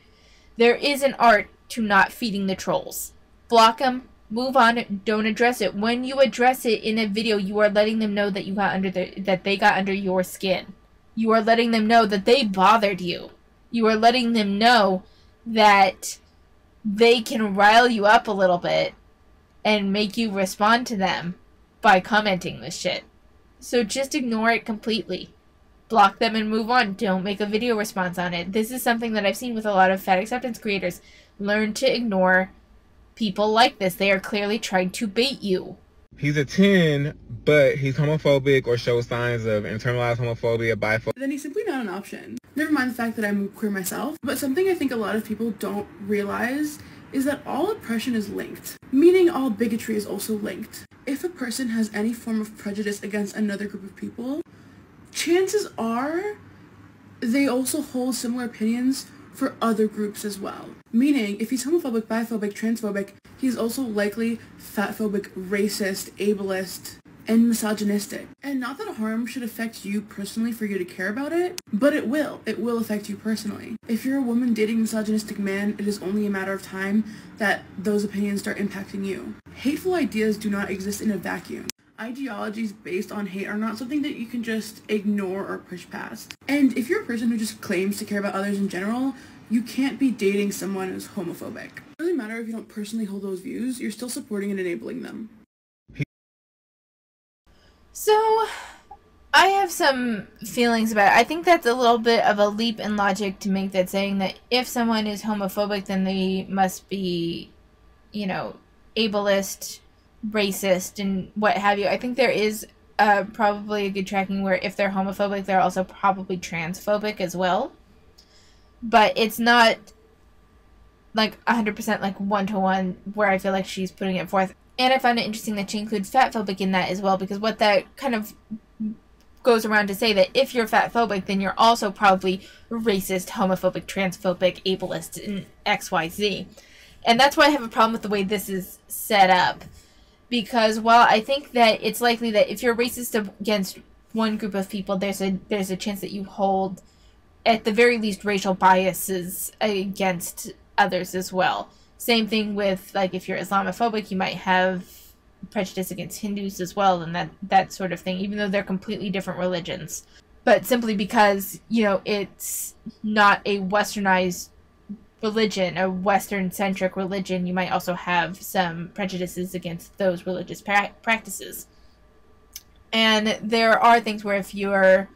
There is an art to not feeding the trolls. Block them. Move on. Don't address it. When you address it in a video, you are letting them know that that they got under your skin. You are letting them know that they bothered you. You are letting them know that they can rile you up a little bit and make you respond to them by commenting this shit. So just ignore it completely. Block them and move on. Don't make a video response on it. This is something that I've seen with a lot of fat acceptance creators. Learn to ignore people like this. They are clearly trying to bait you. He's a 10, but he's homophobic or shows signs of internalized homophobia, biphobia. then he's simply not an option. Never mind the fact that I'm queer myself, but something I think a lot of people don't realize is that all oppression is linked, meaning all bigotry is also linked. If a person has any form of prejudice against another group of people, chances are they also hold similar opinions for other groups as well. Meaning, if he's homophobic, biphobic, transphobic, he's also likely fatphobic, racist, ableist, and misogynistic. And not that harm should affect you personally for you to care about it, but it will. It will affect you personally. If you're a woman dating a misogynistic man, it is only a matter of time that those opinions start impacting you. Hateful ideas do not exist in a vacuum. Ideologies based on hate are not something that you can just ignore or push past. And if you're a person who just claims to care about others in general, you can't be dating someone who's homophobic. It doesn't really matter if you don't personally hold those views, you're still supporting and enabling them. So, I have some feelings about it. I think that's a little bit of a leap in logic to make that, saying that if someone is homophobic, then they must be, ableist, racist, and what have you. I think there is probably a good tracking where if they're homophobic, they're also probably transphobic as well. But it's not like 100% like one-to-one where I feel like she's putting it forth. And I found it interesting that she includes fatphobic in that as well, because what that kind of goes around to say that if you're fatphobic, then you're also probably racist, homophobic, transphobic, ableist, and XYZ. And that's why I have a problem with the way this is set up. Because while I think that it's likely that if you're racist against one group of people, there's a chance that you hold, at the very least, racial biases against others as well. Same thing with, like, if you're Islamophobic, you might have prejudice against Hindus as well, and that sort of thing, even though they're completely different religions. But simply because, it's not a westernized religion, a Western-centric religion, you might also have some prejudices against those religious practices. And there are things where if you're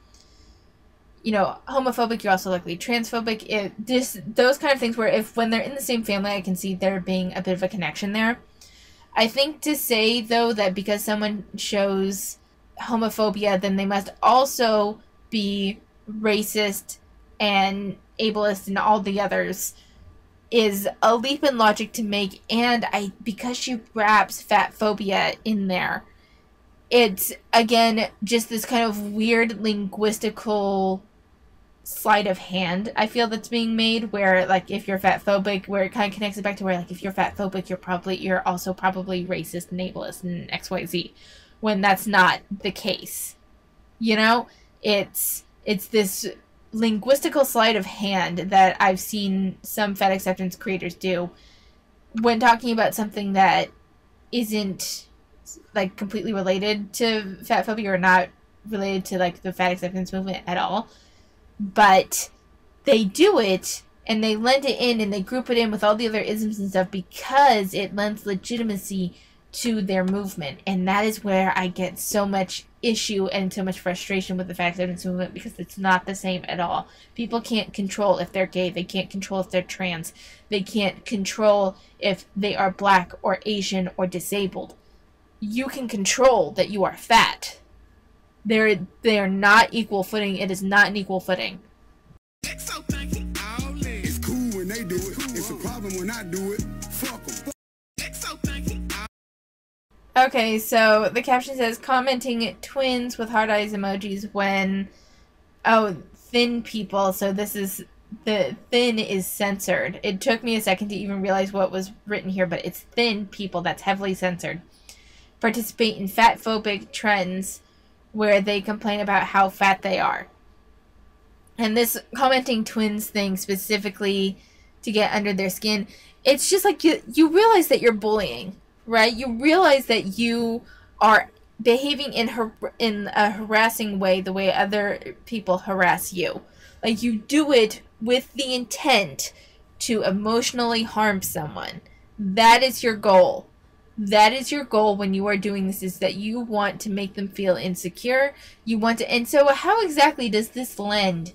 homophobic, you're also likely transphobic. Those kind of things where when they're in the same family, I can see there being a bit of a connection there. I think to say, though, that because someone shows homophobia, then they must also be racist and ableist and all the others is a leap in logic to make. And because she wraps fat phobia in there, it's, again, just this kind of weird linguistical sleight of hand, I feel, that's being made, where, like, if you're fat phobic, where it kind of connects it back to where, like, if you're fat phobic, you're also probably racist and ableist and XYZ, when that's not the case. You know? It's this linguistical sleight of hand that I've seen some fat acceptance creators do when talking about something that isn't, like, completely related to fat phobia or not related to, like, the fat acceptance movement at all. But they do it, and they lend it in, and they group it in with all the other isms and stuff because it lends legitimacy to their movement. And that is where I get so much issue and so much frustration with the fat acceptance movement, because it's not the same at all. People can't control if they're gay. They can't control if they're trans. They can't control if they are black or Asian or disabled. You can control that you are fat. They are not equal footing. It is not an equal footing. It's cool when they do it. It's a problem when I do it. Fuck them. Okay, so the caption says, commenting twins with hard eyes emojis when, thin people. So this is, the thin is censored. It took me a second to even realize what was written here, but it's thin people. That's heavily censored. Participate in fat phobic trends where they complain about how fat they are. And this commenting twins thing specifically to get under their skin, it's just like you realize that you're bullying, right? You realize that you are behaving in a harassing way, the way other people harass you. Like, you do it with the intent to emotionally harm someone. That is your goal. That is your goal when you are doing this, is that you want to make them feel insecure. You want to, and so how exactly does this lend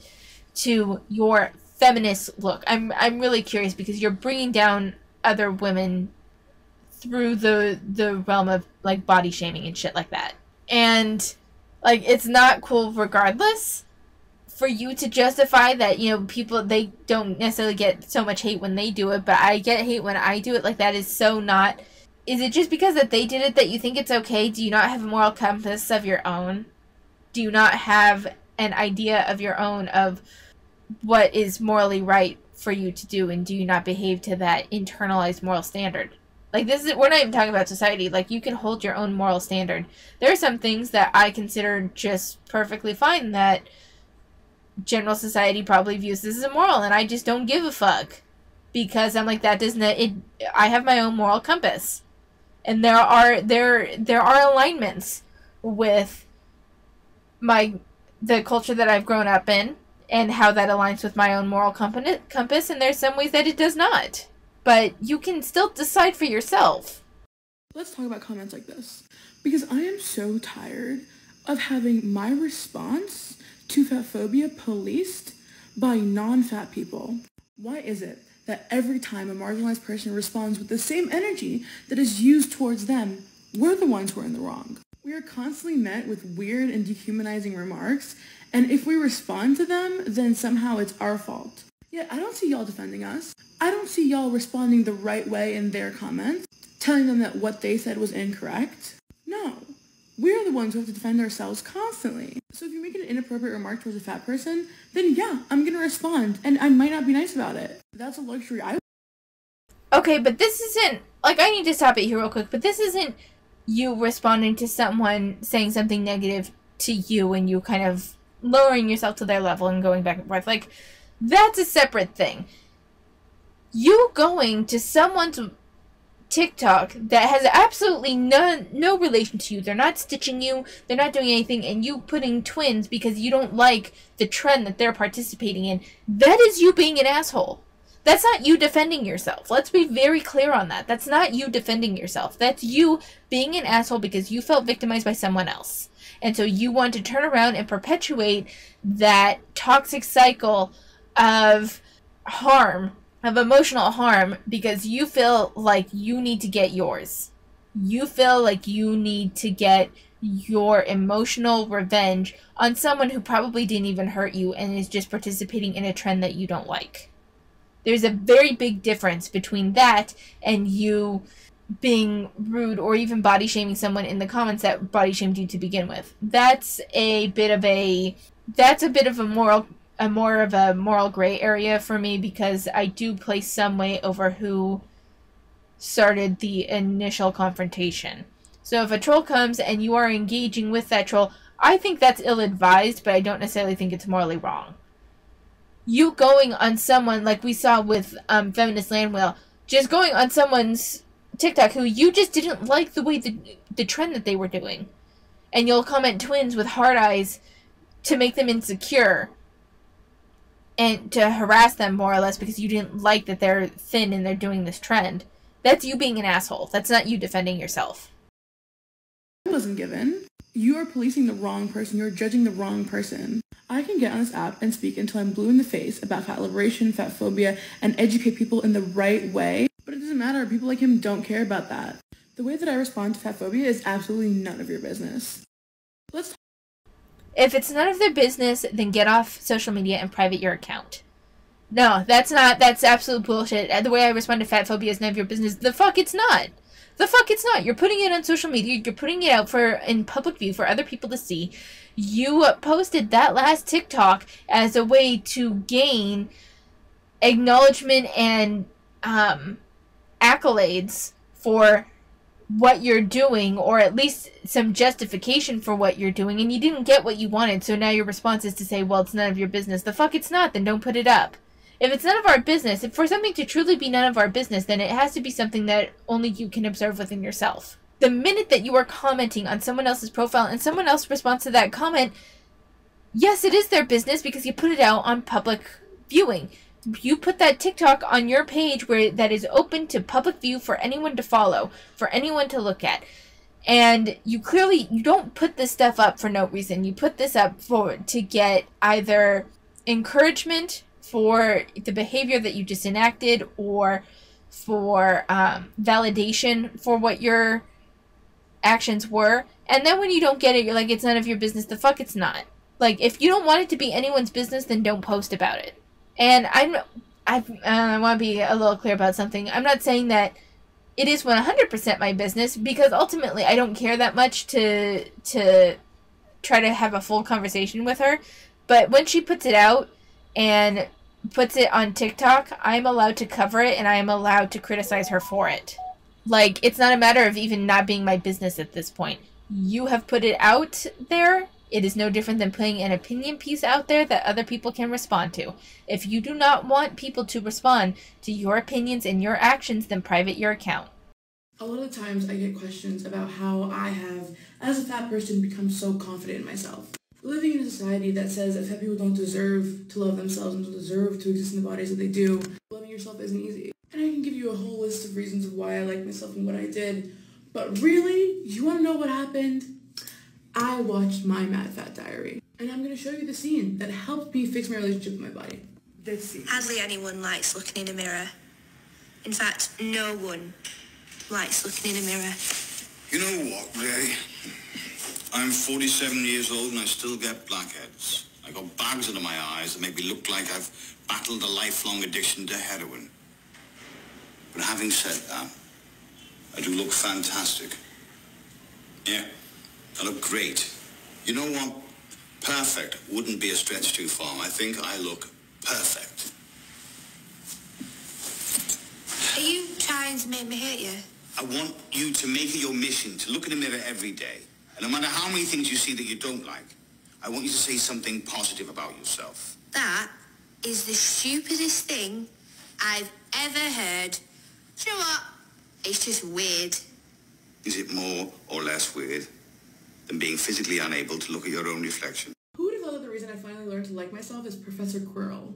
to your feminist look? I'm really curious, because you're bringing down other women through the realm of, like, body shaming and shit like that. And, like, it's not cool regardless for you to justify that, you know, people, they don't necessarily get so much hate when they do it, but I get hate when I do it. Like, that is so not. Is it just because that they did it that you think it's okay? Do you not have a moral compass of your own? Do you not have an idea of your own of what is morally right for you to do, and do you not behave to that internalized moral standard? Like, this is, we're not even talking about society. Like, you can hold your own moral standard. There are some things that I consider just perfectly fine that general society probably views this as immoral, and I just don't give a fuck, because I'm like, that doesn't, I have my own moral compass. And there are alignments with the culture that I've grown up in, and how that aligns with my own moral compass, and there's some ways that it does not. But you can still decide for yourself. Let's talk about comments like this, because I am so tired of having my response to fat phobia policed by non-fat people. Why is it that every time a marginalized person responds with the same energy that is used towards them, we're the ones who are in the wrong? We are constantly met with weird and dehumanizing remarks, and if we respond to them, then somehow it's our fault. Yet I don't see y'all defending us. I don't see y'all responding the right way in their comments, telling them that what they said was incorrect. No. We're the ones who have to defend ourselves constantly. So if you make an inappropriate remark towards a fat person, then yeah, I'm gonna respond, and I might not be nice about it. That's a luxury I... Okay, but this isn't, like, I need to stop it here real quick, but this isn't you responding to someone saying something negative to you and you kind of lowering yourself to their level and going back and forth. Like, that's a separate thing. You going to someone's TikTok that has absolutely no relation to you. They're not stitching you. They're not doing anything. And you putting twins because you don't like the trend that they're participating in. That is you being an asshole. That's not you defending yourself. Let's be very clear on that. That's not you defending yourself. That's you being an asshole because you felt victimized by someone else. And so you want to turn around and perpetuate that toxic cycle of harm, of emotional harm, because you feel like you need to get yours. You feel like you need to get your emotional revenge on someone who probably didn't even hurt you and is just participating in a trend that you don't like. There's a very big difference between that and you being rude or even body shaming someone in the comments that body shamed you to begin with. That's a bit of a more of a moral gray area for me, because I do place some weight over who started the initial confrontation. So if a troll comes and you are engaging with that troll, I think that's ill-advised, but I don't necessarily think it's morally wrong. You going on someone, like we saw with Feminist Landwhale, just going on someone's TikTok who you just didn't like the way the trend that they were doing, and you'll comment twins with hard eyes to make them insecure and to harass them more or less because you didn't like that they're thin and they're doing this trend. That's you being an asshole. That's not you defending yourself. I wasn't given. You are policing the wrong person. You're judging the wrong person. I can get on this app and speak until I'm blue in the face about fat liberation, fat phobia, and educate people in the right way. But it doesn't matter. People like him don't care about that. The way that I respond to fat phobia is absolutely none of your business. If it's none of their business, then get off social media and private your account. No, that's absolute bullshit. The way I respond to fat phobia is none of your business. The fuck it's not. The fuck it's not. You're putting it on social media. You're putting it out in public view for other people to see. You posted that last TikTok as a way to gain acknowledgement and accolades for what you're doing, or at least some justification for what you're doing, and you didn't get what you wanted, so now your response is to say, well, it's none of your business. The fuck it's not, then don't put it up. If it's none of our business, if for something to truly be none of our business, then it has to be something that only you can observe within yourself. The minute that you are commenting on someone else's profile and someone else responds to that comment, yes, it is their business because you put it out on public viewing. You put that TikTok on your page where that is open to public view for anyone to follow, for anyone to look at. And you don't put this stuff up for no reason. You put this up to get either encouragement for the behavior that you just enacted, or for validation for what your actions were. And then when you don't get it, you're like, it's none of your business. The fuck it's not. Like, if you don't want it to be anyone's business, then don't post about it. And I want to be a little clear about something. I'm not saying that it is 100% my business, because ultimately I don't care that much to try to have a full conversation with her. But when she puts it out and puts it on TikTok, I'm allowed to cover it and I am allowed to criticize her for it. Like, it's not a matter of even not being my business at this point. You have put it out there. It is no different than putting an opinion piece out there that other people can respond to. If you do not want people to respond to your opinions and your actions, then private your account. A lot of the times I get questions about how I have, as a fat person, become so confident in myself. Living in a society that says that fat people don't deserve to love themselves and don't deserve to exist in the bodies that they do, loving yourself isn't easy. And I can give you a whole list of reasons of why I like myself and what I did. But really, you want to know what happened? I watched my Mad Fat Diary. And I'm going to show you the scene that helped me fix my relationship with my body. This scene. Hardly anyone likes looking in a mirror. In fact, no one likes looking in a mirror. You know what, Ray? I'm 47 years old and I still get blackheads. I got bags under my eyes that make me look like I've battled a lifelong addiction to heroin. But having said that, I do look fantastic. Yeah, I look great. You know what? Perfect wouldn't be a stretch too far. I think I look perfect. Are you trying to make me hate you? I want you to make it your mission to look in the mirror every day. And no matter how many things you see that you don't like, I want you to say something positive about yourself. That is the stupidest thing I've ever heard. Do you know what? It's just weird. Is it more or less weird than being physically unable to look at your own reflection? Who would have thought that the reason I finally learned to like myself is Professor Quirrell?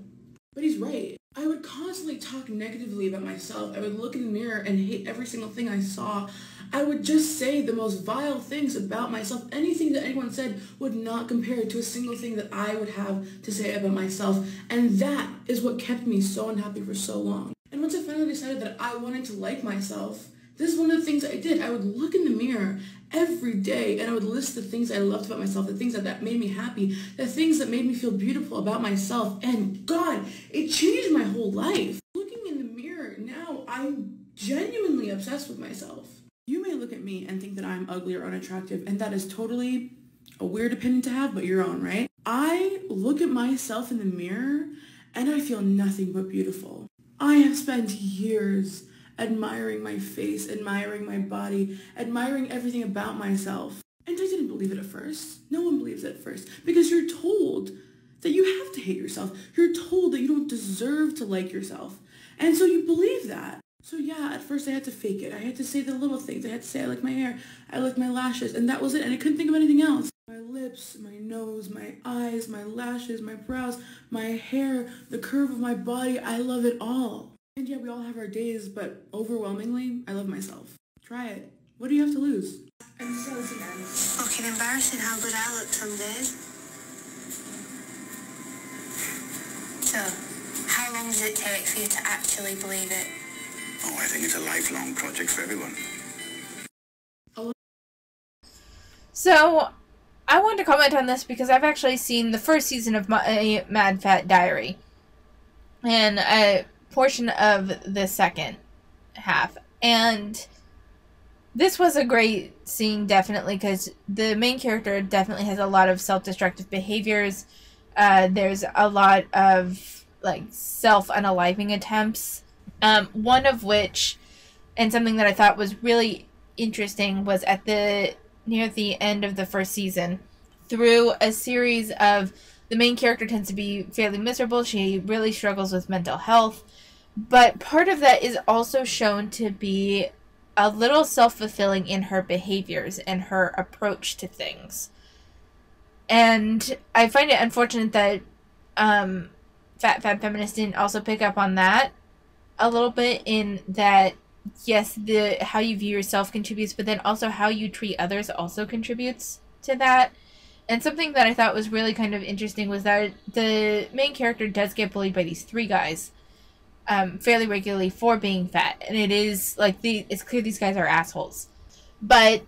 But he's right. I would constantly talk negatively about myself. I would look in the mirror and hate every single thing I saw. I would just say the most vile things about myself. Anything that anyone said would not compare to a single thing that I would have to say about myself. And that is what kept me so unhappy for so long. And once I finally decided that I wanted to like myself, This is one of the things I did. I would look in the mirror every day and I would list the things I loved about myself, the things that made me happy, the things that made me feel beautiful about myself. And God, it changed my whole life. Looking in the mirror now, I'm genuinely obsessed with myself. You may look at me and think that I'm ugly or unattractive, and that is totally a weird opinion to have, but your own, right? I look at myself in the mirror and I feel nothing but beautiful. I have spent years admiring my face, admiring my body, admiring everything about myself. And I didn't believe it at first. No one believes it at first because you're told that you have to hate yourself. You're told that you don't deserve to like yourself. And so you believe that. So yeah, at first I had to fake it. I had to say the little things. I had to say I like my hair, I like my lashes, and that was it. And I couldn't think of anything else. My lips, my nose, my eyes, my lashes, my brows, my hair, the curve of my body, I love it all. And yeah, we all have our days, but overwhelmingly, I love myself. Try it. What do you have to lose? I'm so sad. Fucking embarrassing how good I look some days. So, how long does it take for you to actually believe it? Oh, I think it's a lifelong project for everyone. So, I wanted to comment on this because I've actually seen the first season of my Mad Fat Diary. And a portion of the second half. And this was a great scene, definitely, because the main character definitely has a lot of self-destructive behaviors. There's a lot of, like, self-unaliving attempts. One of which, and something that I thought was really interesting, was near the end of the first season, through a series of, the main character tends to be fairly miserable. She really struggles with mental health. But part of that is also shown to be a little self-fulfilling in her behaviors and her approach to things. And I find it unfortunate that FatFabFeminist didn't also pick up on that a little bit, in that, yes, how you view yourself contributes, but then also how you treat others also contributes to that. And something that I thought was really kind of interesting was that the main character does get bullied by these three guys fairly regularly for being fat. And it is, like, it's clear these guys are assholes. But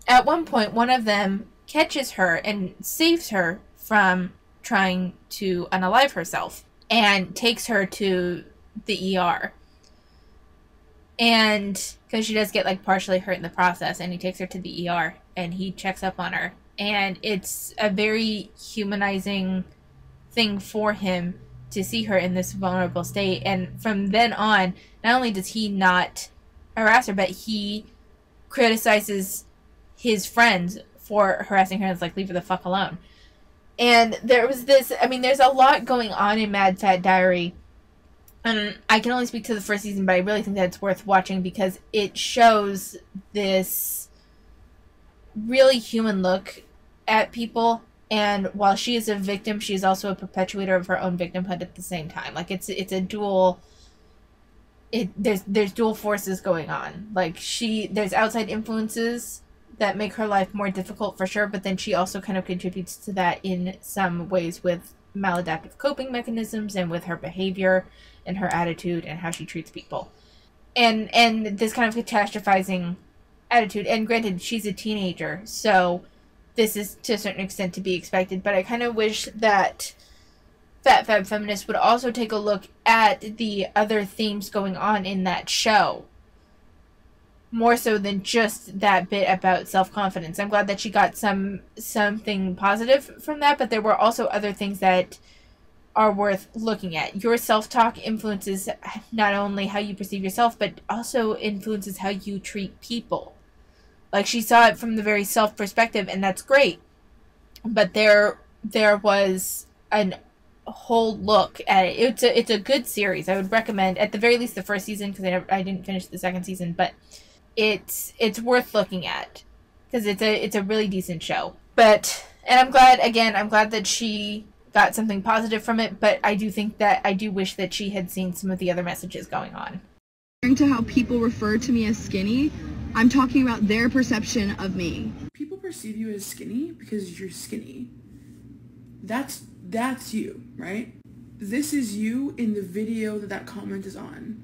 at one point, one of them catches her and saves her from trying to unalive herself and takes her to the ER. And because she does get, like, partially hurt in the process, and he takes her to the ER and he checks up on her. And it's a very humanizing thing for him to see her in this vulnerable state. And from then on, not only does he not harass her, but he criticizes his friends for harassing her and is like, leave her the fuck alone. And there was this, I mean, there's a lot going on in Mad Fat Diary. And I can only speak to the first season, but I really think that it's worth watching because it shows this really human look at people. And while she is a victim, she is also a perpetuator of her own victimhood at the same time. Like, it's a dual... There's dual forces going on. Like, there's outside influences that make her life more difficult for sure, but then she also kind of contributes to that in some ways with maladaptive coping mechanisms and with her behavior and her attitude and how she treats people. And this kind of catastrophizing attitude. And granted, she's a teenager, so this is to a certain extent to be expected, but I kind of wish that FatFabFeminist would also take a look at the other themes going on in that show, more so than just that bit about self-confidence. I'm glad that she got something positive from that, but there were also other things that are worth looking at. Your self-talk influences not only how you perceive yourself, but also influences how you treat people. Like, she saw it from the very self perspective, and that's great. But there was a whole look at it. It's a good series. I would recommend, at the very least, the first season, because I didn't finish the second season, but it's worth looking at because it's a really decent show. And I'm glad that she got something positive from it, but I do wish that she had seen some of the other messages going on. To how people refer to me as skinny, I'm talking about their perception of me. People perceive you as skinny because you're skinny. That's you, right? This is you in the video that comment is on.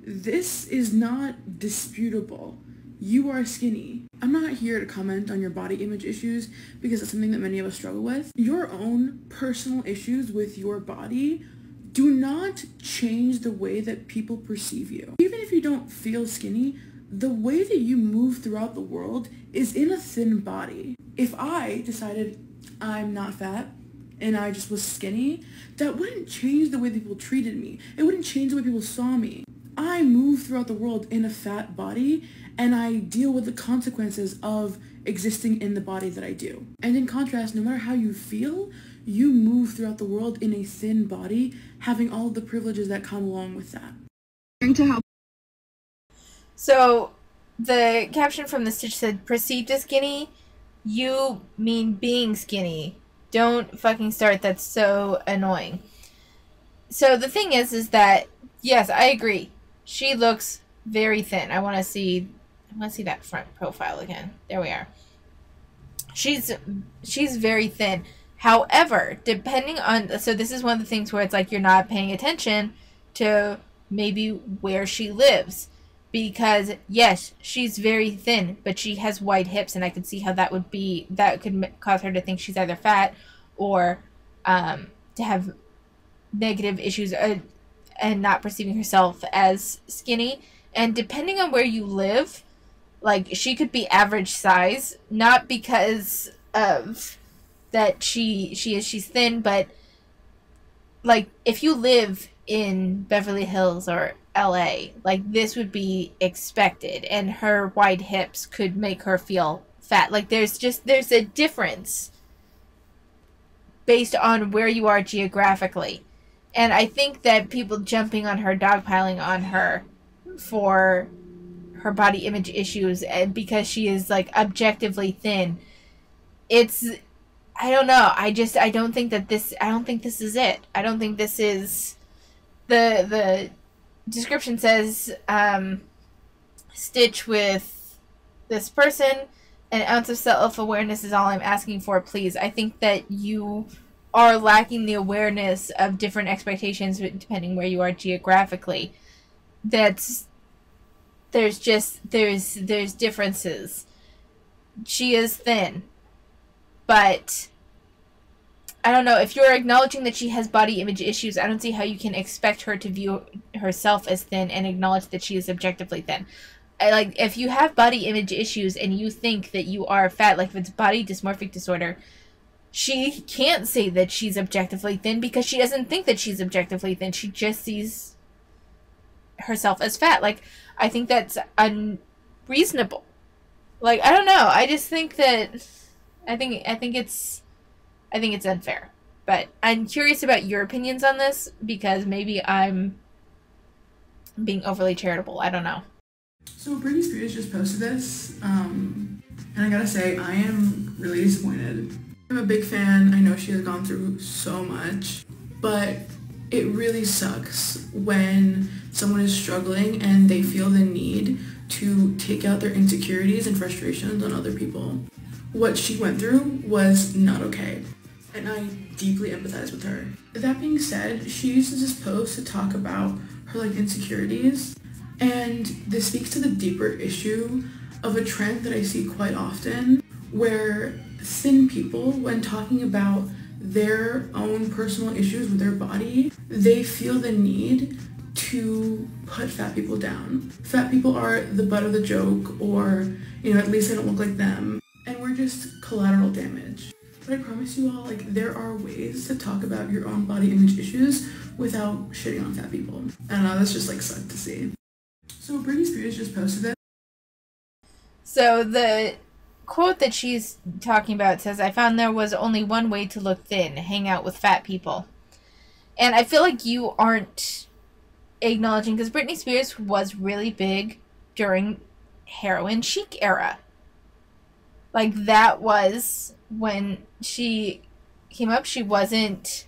This is not disputable. you are skinny. I'm not here to comment on your body image issues because it's something that many of us struggle with. Your own personal issues with your body do not change the way that people perceive you. Even if you don't feel skinny, the way that you move throughout the world is in a thin body. If I decided I'm not fat and I just was skinny, that wouldn't change the way people treated me. It wouldn't change the way people saw me. I move throughout the world in a fat body, and I deal with the consequences of existing in the body that I do. And in contrast, no matter how you feel, you move throughout the world in a thin body, having all of the privileges that come along with that. So, the caption from the Stitch said, "Proceed to skinny, you mean being skinny. Don't fucking start, that's so annoying." So, the thing is that, yes, I agree. She looks very thin. I want to see that front profile again. There we are. She's very thin. However, depending on, so this is one of the things where it's like you're not paying attention to maybe where she lives. Because, yes, she's very thin, but she has wide hips, and I could see how that could cause her to think she's either fat or to have negative issues and not perceiving herself as skinny. And depending on where you live, like, she could be average size, not because of that she's thin, but like if you live in Beverly Hills or LA, like this would be expected, and her wide hips could make her feel fat. Like there's a difference based on where you are geographically. And I think that people jumping on her, dogpiling on her for her body image issues and because she is like objectively thin, I don't know. I don't think this is it. I don't think this is the description says Stitch with this person, an ounce of self-awareness is all I'm asking for, please. I think that you are lacking the awareness of different expectations depending where you are geographically. There's differences. She is thin, but I don't know, if you're acknowledging that she has body image issues, I don't see how you can expect her to view herself as thin and acknowledge that she is objectively thin. If you have body image issues and you think that you are fat, like if it's body dysmorphic disorder, she can't say that she's objectively thin because she doesn't think that she's objectively thin. She just sees herself as fat. Like, I think that's unreasonable. Like, I don't know. I just think that I think it's unfair. But I'm curious about your opinions on this because maybe I'm being overly charitable. I don't know. So Britney Spears just posted this, and I gotta say, I am really disappointed. I'm a big fan. I know she has gone through so much, but it really sucks when someone is struggling and they feel the need to take out their insecurities and frustrations on other people. What she went through was not okay, and I deeply empathize with her. That being said, she uses this post to talk about her insecurities, and this speaks to the deeper issue of a trend that I see quite often where thin people, when talking about their own personal issues with their body, they feel the need to put fat people down. Fat people are the butt of the joke, or, at least they don't look like them. And we're just collateral damage. But I promise you all, there are ways to talk about your own body image issues without shitting on fat people. I don't know, that's just sucked to see. So Britney Spears just posted this. So the quote that she's talking about says, "I found there was only one way to look thin, hang out with fat people." And I feel like you aren't acknowledging, because Britney Spears was really big during heroin chic era. That was when she came up. She wasn't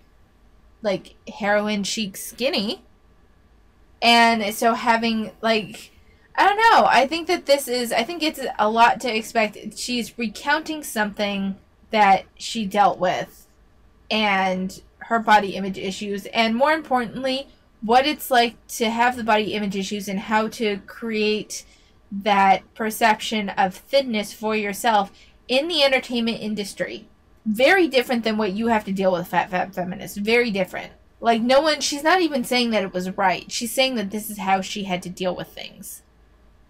heroin chic skinny. And so having I don't know. I think it's a lot to expect. She's recounting something that she dealt with and her body image issues, and more importantly, what it's like to have the body image issues and how to create that perception of thinness for yourself in the entertainment industry. Very different than what you have to deal with, FatFabFeminist. Very different. Like, no one, she's not even saying that it was right. She's saying that this is how she had to deal with things.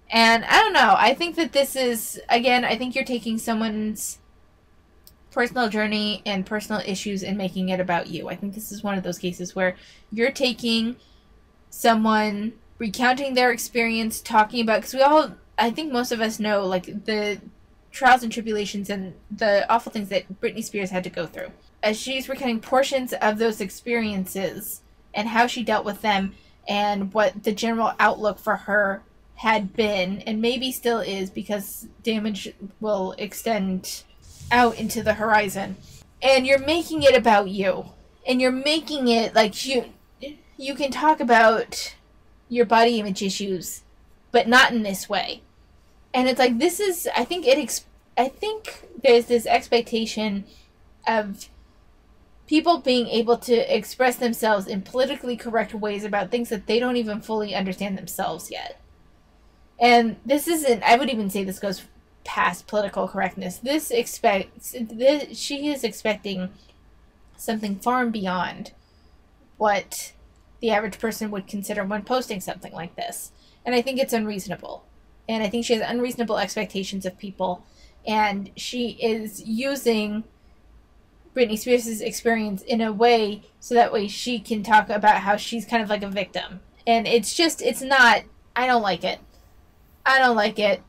And I don't know. I think that this is, again, I think you're taking someone's personal journey and personal issues and making it about you. I think this is one of those cases where you're taking someone, recounting their experience, talking about, because we all, I think most of us know, like, the trials and tribulations and the awful things that Britney Spears had to go through. As she's recounting portions of those experiences and how she dealt with them and what the general outlook for her had been, and maybe still is, because damage will extend out into the horizon. And you're making it about you. And you're making it like you can talk about your body image issues, but not in this way. And it's like, this is, I think there's this expectation of people being able to express themselves in politically correct ways about things that they don't even fully understand themselves yet. And this isn't, I would even say this goes past political correctness. She is expecting something far and beyond what the average person would consider when posting something like this. And I think it's unreasonable. And I think she has unreasonable expectations of people. And she is using Britney Spears' experience in a way so that way she can talk about how she's kind of like a victim. And it's just, it's not, I don't like it. I don't like it.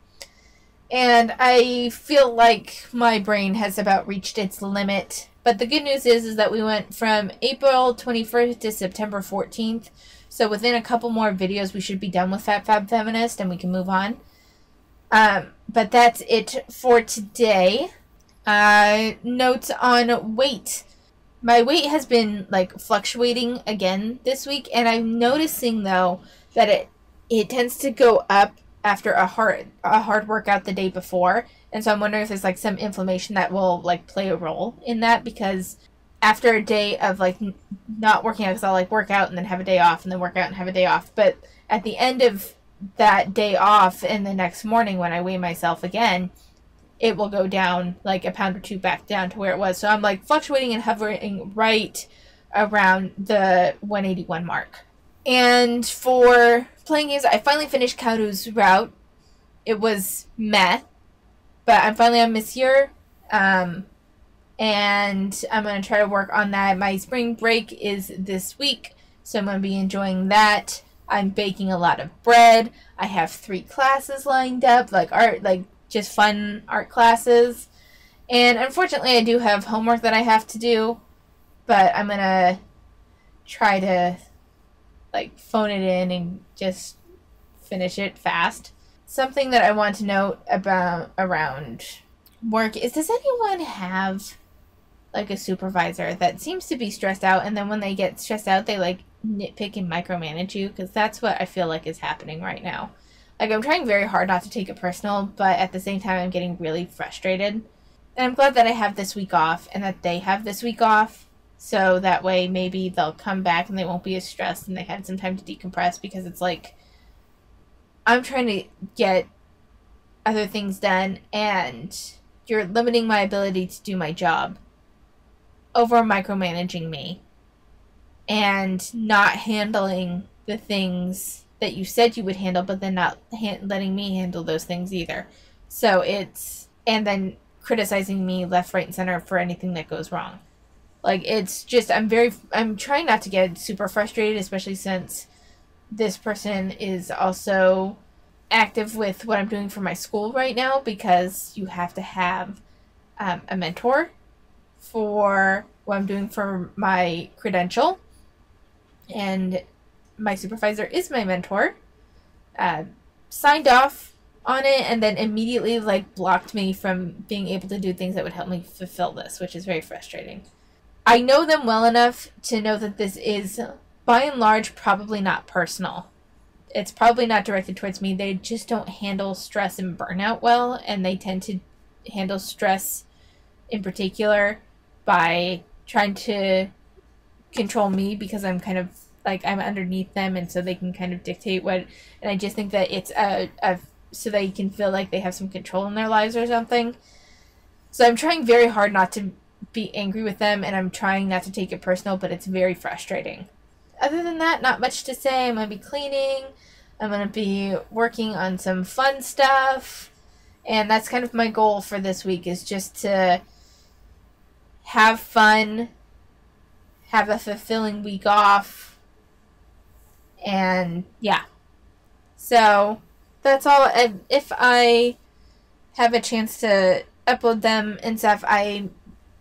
And I feel like my brain has about reached its limit. But the good news is that we went from April 21st to September 14th. So within a couple more videos, we should be done with FatFabFeminist and we can move on. But that's it for today. Notes on weight. My weight has been like fluctuating again this week, and I'm noticing though that it tends to go up after a hard workout the day before. And so I'm wondering if there's like some inflammation that will like play a role in that, because after a day of like not working out, because I'll like work out and then have a day off and then work out and have a day off, but at the end of that day off and the next morning when I weigh myself again, it will go down like a pound or two back down to where it was. So I'm like fluctuating and hovering right around the 181 mark. And for playing games, I finally finished Kaoru's route. It was meh, but I'm finally on Monsieur, and I'm going to try to work on that. My spring break is this week, so I'm going to be enjoying that. I'm baking a lot of bread. I have 3 classes lined up, like art, like just fun art classes. And unfortunately, I do have homework that I have to do, but I'm going to try to like phone it in and just finish it fast. Something that I want to note about around work is, does anyone have like a supervisor that seems to be stressed out, and then when they get stressed out they like nitpick and micromanage you? Because that's what I feel like is happening right now. Like, I'm trying very hard not to take it personal, but at the same time I'm getting really frustrated. And I'm glad that I have this week off and that they have this week off, so that way maybe they'll come back and they won't be as stressed and they had some time to decompress, because it's like I'm trying to get other things done and you're limiting my ability to do my job over micromanaging me and not handling the things that you said you would handle, but then not letting me handle those things either. So it's, and then criticizing me left, right, and center for anything that goes wrong. Like, it's just, I'm trying not to get super frustrated, especially since this person is also active with what I'm doing for my school right now, because you have to have a mentor for what I'm doing for my credential. And my supervisor is my mentor, signed off on it, and then immediately like blocked me from being able to do things that would help me fulfill this, which is very frustrating. I know them well enough to know that this is, by and large, probably not personal. It's probably not directed towards me. They just don't handle stress and burnout well, and they tend to handle stress in particular by trying to control me, because I'm kind of like, I'm underneath them, and so they can kind of dictate what, and I just think that it's a so they can feel like they have some control in their lives or something. So I'm trying very hard not to be angry with them, and I'm trying not to take it personal, but it's very frustrating. Other than that, not much to say. I'm going to be cleaning. I'm going to be working on some fun stuff. And that's kind of my goal for this week, is just to have fun, have a fulfilling week off, and yeah. So that's all. And if I have a chance to upload them and stuff, I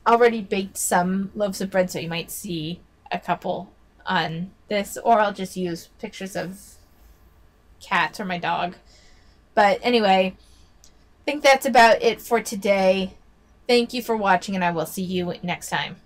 already baked some loaves of bread, so you might see a couple on this, or I'll just use pictures of cats or my dog. But anyway, I think that's about it for today. Thank you for watching, and I will see you next time.